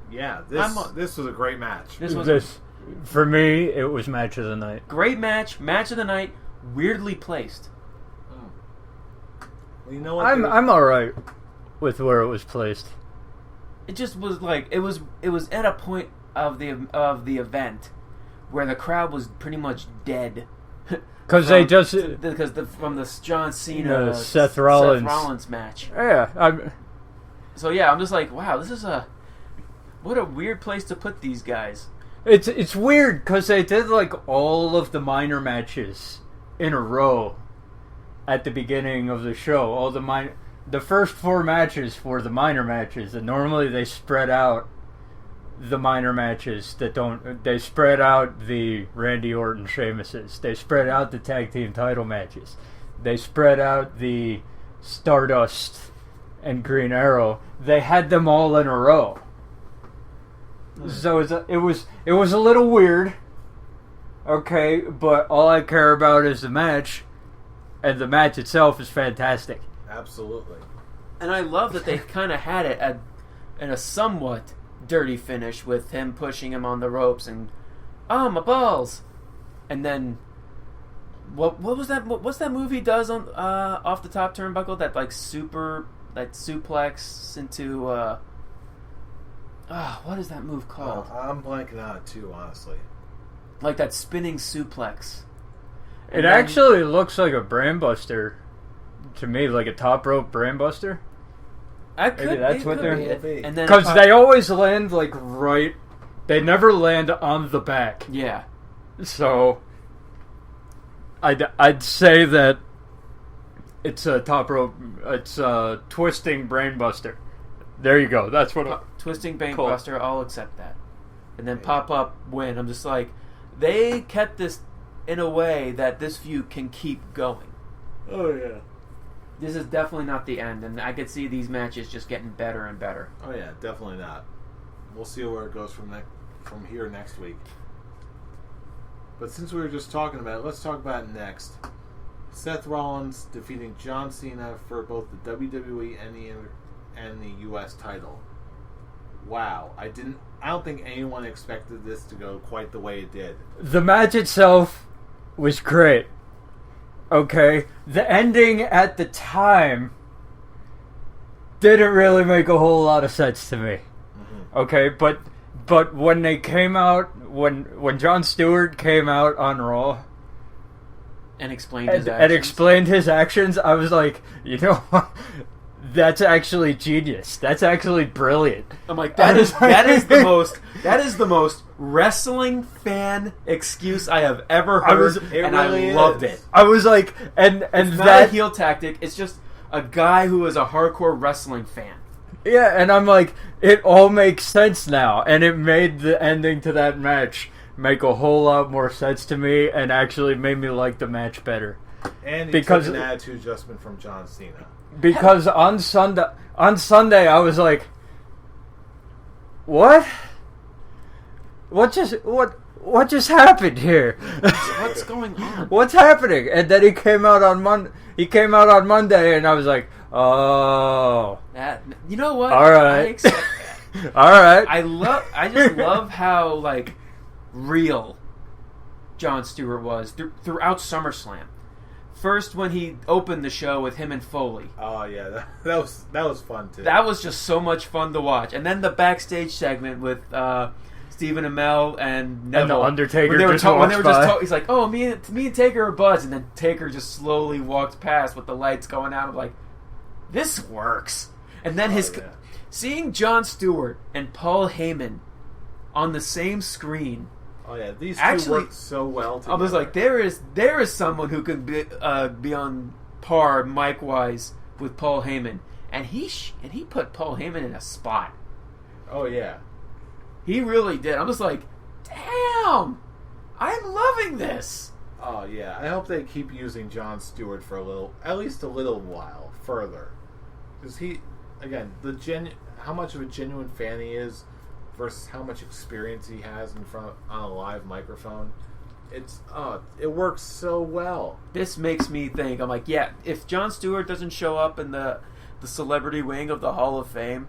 Yeah, this was a great match. For me, it was match of the night. Great match of the night, weirdly placed. Well, you know what? I'm all right with where it was placed. It just was like it was at a point of the event where the crowd was pretty much dead. From the John Cena Seth Rollins match. Yeah, I'm just like, wow, this is what a weird place to put these guys. It's weird because they did like all of the minor matches in a row at the beginning of the show. The first 4 matches were the minor matches, and normally they spread out the minor matches they spread out the Randy Orton Sheamuses. They spread out the tag team title matches. They spread out the Stardust and Green Arrow. They had them all in a row. So it was a little weird. Okay, but all I care about is the match, and the match itself is fantastic. Absolutely. And I love that they kind of had it in a somewhat dirty finish with him pushing him on the ropes and my balls, and then what was that? What's that move he does on off the top turnbuckle? That suplex into what is that move called? I'm blanking on it too, honestly. Like that spinning suplex. It actually looks like a brainbuster to me, like a top rope brainbuster. Maybe that's what they're... And then because they always land like right... They never land on the back. Yeah. So I'd say that it's a top rope... It's a twisting brainbuster. There you go. That's what twisting brainbuster, I'll accept that. And then pop-up win. I'm just like... They kept this in a way that this feud can keep going. Oh, yeah. This is definitely not the end, and I could see these matches just getting better and better. Oh yeah, definitely not. We'll see where it goes from here next week. But since we were just talking about it, let's talk about it next. Seth Rollins defeating John Cena for both the WWE and the US title. Wow, I don't think anyone expected this to go quite the way it did. The match itself was great. Okay, the ending at the time didn't really make a whole lot of sense to me. Mm-hmm. Okay, but when they came out, when Jon Stewart came out on Raw and explained his actions, I was like, you know what? That's actually genius. That's actually brilliant. I'm like, that is the most wrestling fan excuse I have ever heard, I loved it. I was like, and it's not a heel tactic. It's just a guy who is a hardcore wrestling fan. Yeah, and I'm like, it all makes sense now, and it made the ending to that match make a whole lot more sense to me, and actually made me like the match better. And it took an attitude adjustment from John Cena. Because on Sunday I was like, what? What just happened here? What's going on? What's happening? And then he came out on Monday, and I was like, oh, you know what? All right, I accept that. All right. I just love how real Jon Stewart was throughout SummerSlam. First, when he opened the show with him and Foley. Oh yeah, that was fun too. That was just so much fun to watch. And then the backstage segment with Stephen Amell and Neville. And the Undertaker when they were just he's like, "Oh, me and Taker are buds," and then Taker just slowly walked past with the lights going out. I'm like, "This works." And then seeing Jon Stewart and Paul Heyman on the same screen. Oh yeah, these two work so well together. I was like, there is someone who can be on par mic wise with Paul Heyman, and he put Paul Heyman in a spot. Oh yeah, he really did. I'm just like, damn, I'm loving this. Oh yeah, I hope they keep using Jon Stewart for at least a little while further, because how much of a genuine fan he is versus how much experience he has on a live microphone. It works so well. This makes me think, I'm like, yeah, if Jon Stewart doesn't show up in the celebrity wing of the Hall of Fame,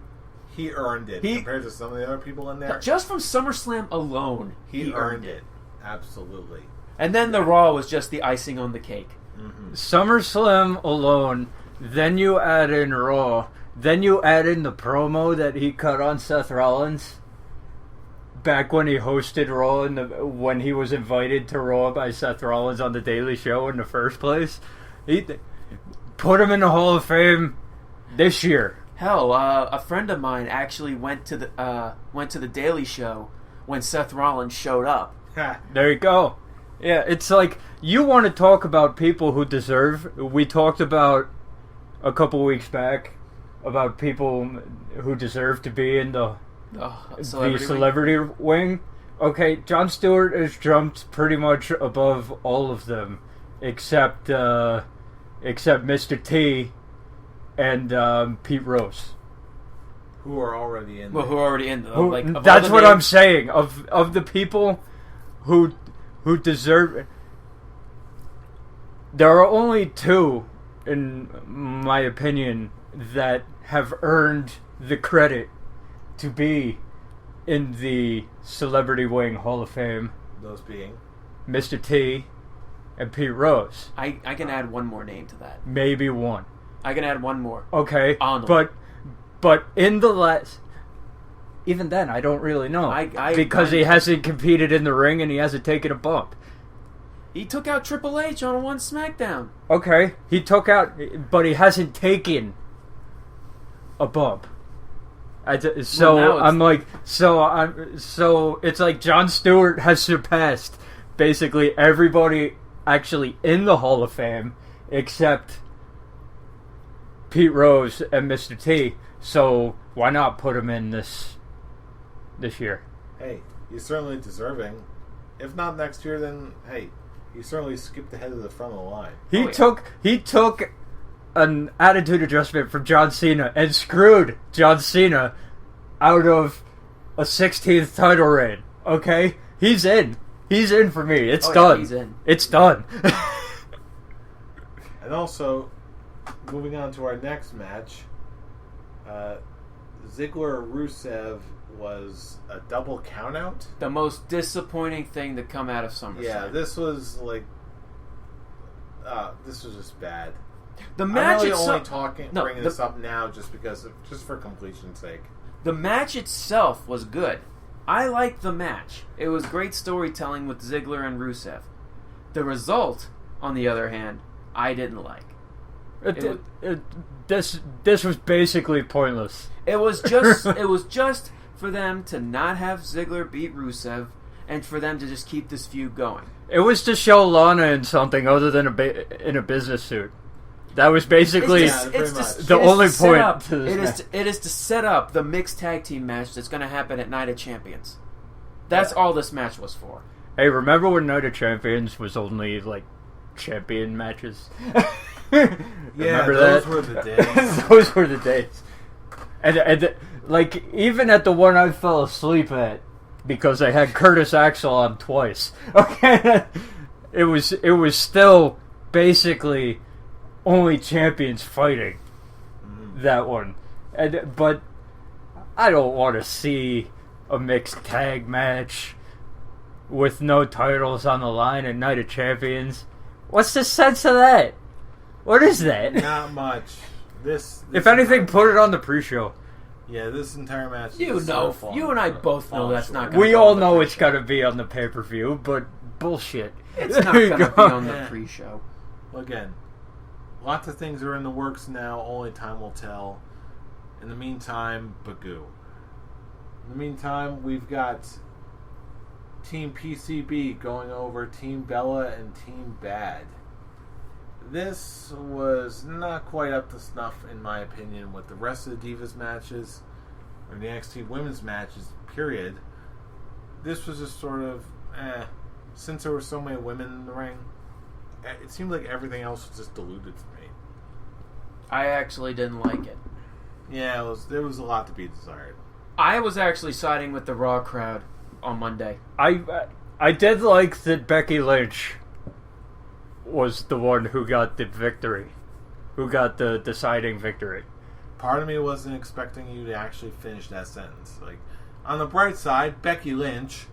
he earned it compared to some of the other people in there. Just from SummerSlam alone, he earned it. Absolutely. And then the Raw was just the icing on the cake. Mm-hmm. SummerSlam alone, then you add in Raw, then you add in the promo that he cut on Seth Rollins. Back when he hosted Raw, when he was invited to Raw by Seth Rollins on the Daily Show in the first place, he put him in the Hall of Fame this year. Hell, a friend of mine actually went to the Daily Show when Seth Rollins showed up. There you go. Yeah, it's like, you want to talk about people who deserve. We talked about a couple weeks back about people who deserve to be in the celebrity wing. Okay, Jon Stewart has jumped pretty much above all of them, except Mr. T and Pete Rose, who are already in. Well, who are already in. That's what I'm saying. Of the people who deserve it, there are only two, in my opinion, that have earned the credit to be in the Celebrity Wing Hall of Fame. Those being Mr. T and Pete Rose. I can add one more name to that. Maybe one. I can add one more. Okay, but in the last, even then, I don't really know because he hasn't competed in the ring and he hasn't taken a bump. He took out Triple H on one SmackDown. Okay, he took out, but he hasn't taken a bump. So it's like Jon Stewart has surpassed basically everybody actually in the Hall of Fame except Pete Rose and Mr. T. So why not put him in this year? Hey, he's certainly deserving. If not next year, then hey, he certainly skipped ahead of the front of the line. He took an attitude adjustment from John Cena and screwed John Cena out of a 16th title reign. Okay? He's in. He's in for me. It's done. Yeah, he's in. It's done. And also, moving on to our next match, Ziggler-Rusev was a double countout. The most disappointing thing to come out of SummerSlam. Yeah, this was like, this was just bad. The match I'm really itself, bringing this up now just for completion's sake. The match itself was good. I liked the match. It was great storytelling with Ziggler and Rusev. The result, on the other hand, I didn't like. This was basically pointless. It was just for them to not have Ziggler beat Rusev and for them to just keep this feud going. It was to show Lana in something other than in a business suit. That was basically the only point to this match. It is to set up the mixed tag team match that's going to happen at Night of Champions. That's all this match was for. Hey, remember when Night of Champions was only like champion matches? Remember those that? were the days. Those were the days. And like even at the one I fell asleep at because I had Curtis Axel on twice. Okay, it was still basically only champions fighting that one, but I don't want to see a mixed tag match with no titles on the line at Night of Champions. What's the sense of that? What is that? Not much. This if anything, put it on the pre-show. Yeah, this entire match. You and I both know that's not. Gonna We all know it's got to be on the pay-per-view, but bullshit. It's not going to be on the pre-show. Well, again, lots of things are in the works now. Only time will tell. In the meantime, Bagoo. In the meantime, we've got Team PCB going over Team Bella and Team Bad. This was not quite up to snuff, in my opinion, with the rest of the Divas matches, or the NXT women's matches, period. This was just sort of, since there were so many women in the ring, it seemed like everything else was just diluted to me. I actually didn't like it. Yeah, there was a lot to be desired. I was actually siding with the Raw crowd on Monday. I did like that Becky Lynch was the one who got the victory, who got the deciding victory. Part of me wasn't expecting you to actually finish that sentence. Like, on the bright side, Becky Lynch.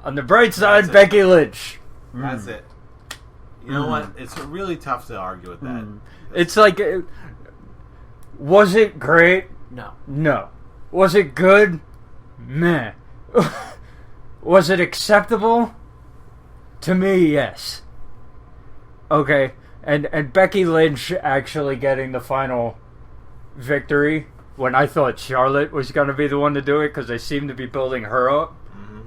On the bright side, Becky Lynch. That's it. You know what? It's really tough to argue with that. It's like, was it great? No. Was it good? Meh. Was it acceptable? To me, yes. Okay, and Becky Lynch actually getting the final victory when I thought Charlotte was going to be the one to do it because they seemed to be building her up. Mm-hmm.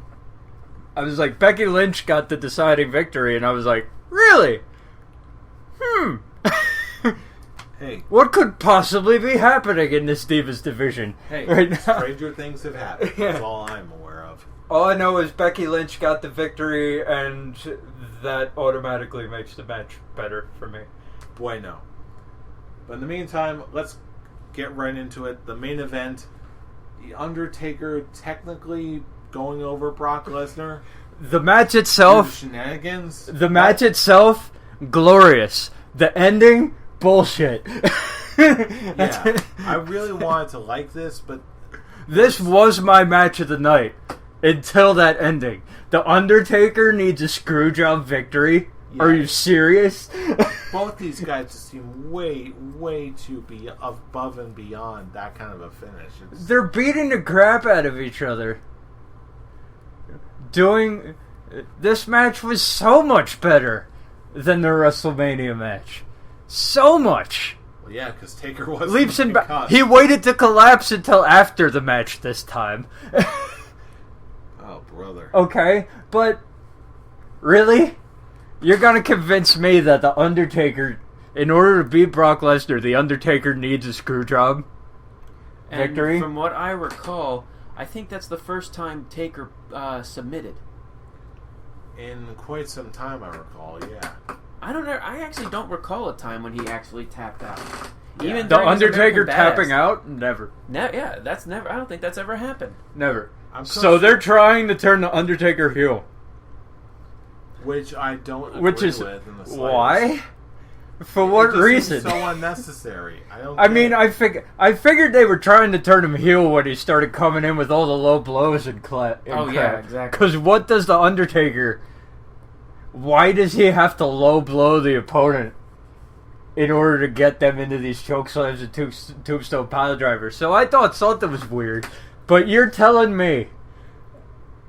I was like, Becky Lynch got the deciding victory, and I was like, really? Hey. What could possibly be happening in this Divas division? Hey, right now? stranger things have happened. That's all I'm aware of. All I know is Becky Lynch got the victory, and that automatically makes the match better for me. Boy, no. But in the meantime, let's get right into it. The main event, The Undertaker technically going over Brock Lesnar. The match itself... Shenanigans. The match itself, glorious. The ending, bullshit. Yeah, I really wanted to like this, but... This was my match of the night. Until that ending. The Undertaker needs a screwjob victory. Yeah. Are you serious? Both these guys just seem way, way too be above and beyond that kind of a finish. They're beating the crap out of each other. This match was so much better than the WrestleMania match. So much. Well, yeah, because Taker was leaps and he waited to collapse until after the match this time. Oh, brother. Okay, but really? You're gonna convince me that the Undertaker, in order to beat Brock Lesnar, the Undertaker needs a screwjob victory? And from what I recall, I think that's the first time Taker submitted. In quite some time, I recall, yeah. I don't know. I actually don't recall a time when he actually tapped out. Yeah. Even the Undertaker tapping out? Never. Yeah, that's never. I don't think that's ever happened. Never. So they're trying to turn the Undertaker heel. Which I don't agree with in the slightest. Why? For what reason? So unnecessary. I figured they were trying to turn him heel when he started coming in with all the low blows and crap. Yeah, exactly. Because what does the Undertaker? Why does he have to low blow the opponent in order to get them into these choke slams and tombstone pile drivers? So I thought something was weird. But you're telling me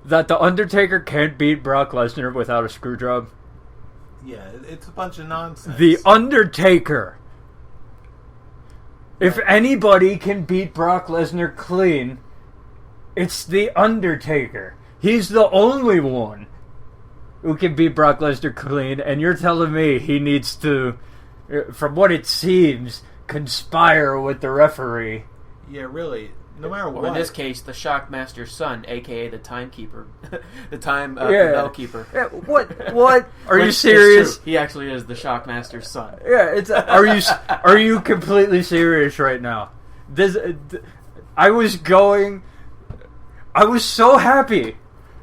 that the Undertaker can't beat Brock Lesnar without a screwjob? Yeah, it's a bunch of nonsense. The Undertaker. If anybody can beat Brock Lesnar clean, it's the Undertaker. He's the only one who can beat Brock Lesnar clean, and you're telling me he needs to, from what it seems, conspire with the referee. Yeah, really. No matter what. Or in this case, the Shockmaster's son, a.k.a. the Timekeeper. The Bell Keeper. Yeah, what? Are you serious? He actually is the Shockmaster's son. Yeah, are you completely serious right now? I was so happy.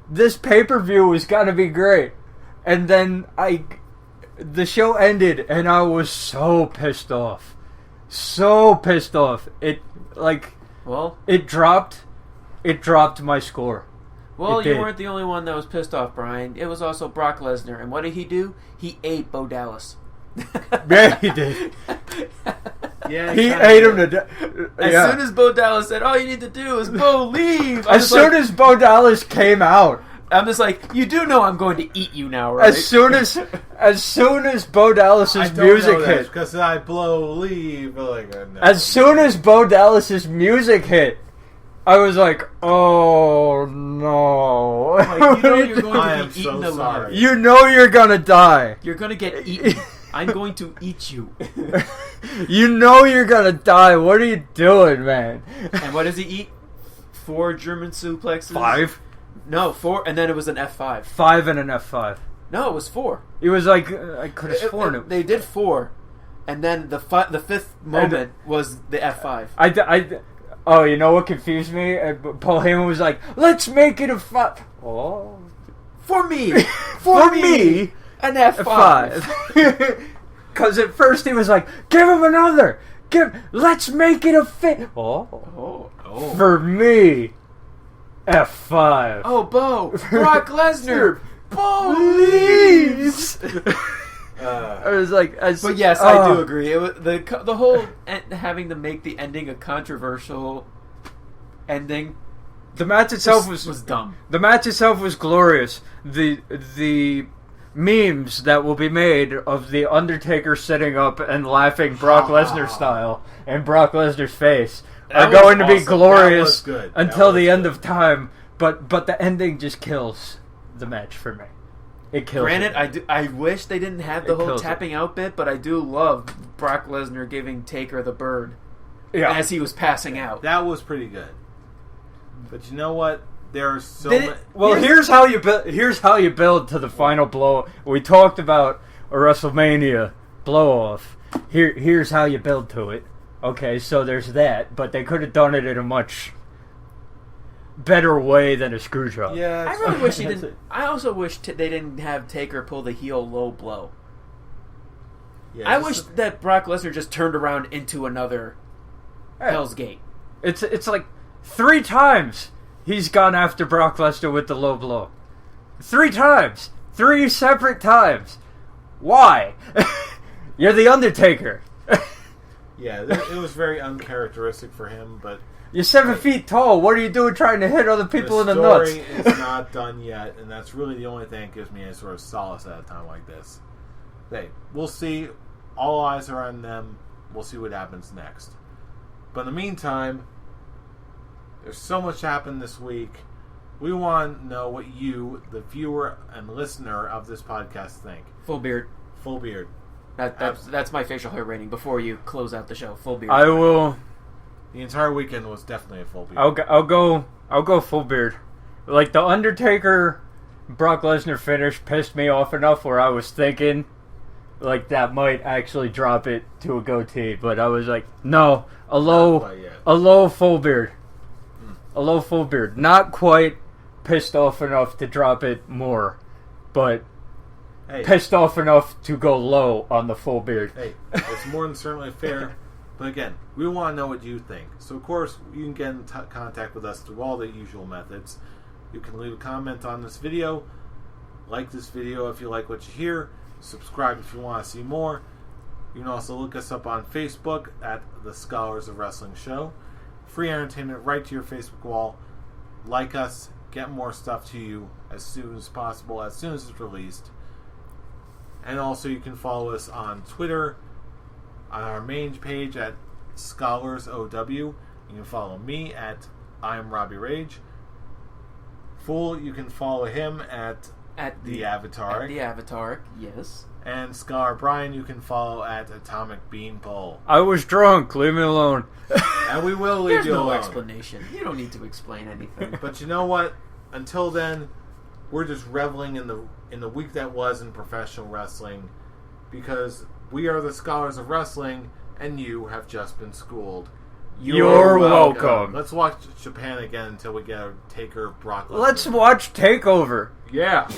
This pay-per-view was gonna be great. And then the show ended and I was so pissed off. So pissed off. It dropped my score. Well, you weren't the only one that was pissed off, Brian. It was also Brock Lesnar. And what did he do? He ate Bo Dallas. Yeah, he did. Yeah, He ate him to death. As soon as Bo Dallas said, "All you need to do is Bo leave," as soon as Bo Dallas came out, I'm just like, "You do know I'm going to eat you now, right?" as soon as Bo Dallas's music hit, because I blow leave. Like, no. As soon as Bo Dallas's music hit, I was like, "Oh no!" Like, you know you're going to be eaten alive. Sorry. You know you're gonna die. You're going to get eaten. I'm going to eat you. You know you're gonna die. What are you doing, man? And what does he eat? 4 German suplexes? 5? No, 4, and then it was an F5. 5 and an F5. No, it was 4. It was like, I could have sworn it. They did 4, and then the 5th moment was the F5. Oh, you know what confused me? Paul Heyman was like, "Let's make it a 5." Oh. For me! For me! An F5. Because at first he was like, "Give him another! Let's make it a fit." Oh. For me, F5. Oh, Bo! Brock Lesnar! Bo leaves! I was like, but yes, I do agree. It was the whole having to make the ending a controversial ending. The match itself was dumb. The match itself was glorious. The memes that will be made of the Undertaker sitting up and laughing Brock Lesnar style in Brock Lesnar's face are going to be glorious until the end of time. But the ending just kills the match for me. It kills. Granted, I wish they didn't have the whole tapping out bit, but I do love Brock Lesnar giving Taker the bird as he was passing out. That was pretty good. But you know what? There are so many. Well, here's how you build to the final blow. We talked about a WrestleMania blow off. Here's how you build to it. Okay, so there's that, but they could have done it in a much better way than a screw job. Yeah, I really wish he didn't. I also wish they didn't have Taker pull the heel low blow. Yeah, I wish that Brock Lesnar just turned around into another Hell's Gate. It's like 3 times he's gone after Brock Lesnar with the low blow. 3 times. 3 separate times. Why? You're the Undertaker. Yeah, it was very uncharacteristic for him, but... You're 7 feet tall. What are you doing trying to hit other people in the nuts? The story is not done yet, and that's really the only thing that gives me any sort of solace at a time like this. Hey, we'll see. All eyes are on them. We'll see what happens next. But in the meantime, there's so much happened this week. We want to know what you, the viewer and listener of this podcast, think. Full beard. Full beard. That's my facial hair rating before you close out the show. Full beard. I will... The entire weekend was definitely a full beard. I'll go full beard. Like, the Undertaker Brock Lesnar finish pissed me off enough where I was thinking, like, that might actually drop it to a goatee. But I was like, no, a low full beard. A low full beard. Not quite pissed off enough to drop it more, but pissed off enough to go low on the full beard. Hey, it's more than certainly fair. But again, we want to know what you think. So, of course, you can get in contact with us through all the usual methods. You can leave a comment on this video, like this video if you like what you hear, subscribe if you want to see more. You can also look us up on Facebook at The Scholars of Wrestling Show. Free entertainment right to your Facebook wall. Like us, get more stuff to you as soon as possible, as soon as it's released. And also you can follow us on Twitter, on our main page at ScholarsOW. You can follow me at I'm Robbie Rage. Fool, you can follow him at the Avatar. At the Avatar, yes. And Scar Brian, you can follow at Atomic Beanpole. I was drunk. Leave me alone. And we will leave you alone. There's no explanation. You don't need to explain anything. But you know what? Until then, we're just reveling in the week that was in professional wrestling, because we are the Scholars of Wrestling, and you have just been schooled. You're welcome. Let's watch Japan again until we get a Taker Brock Lesnar. Let's watch Takeover. Yeah.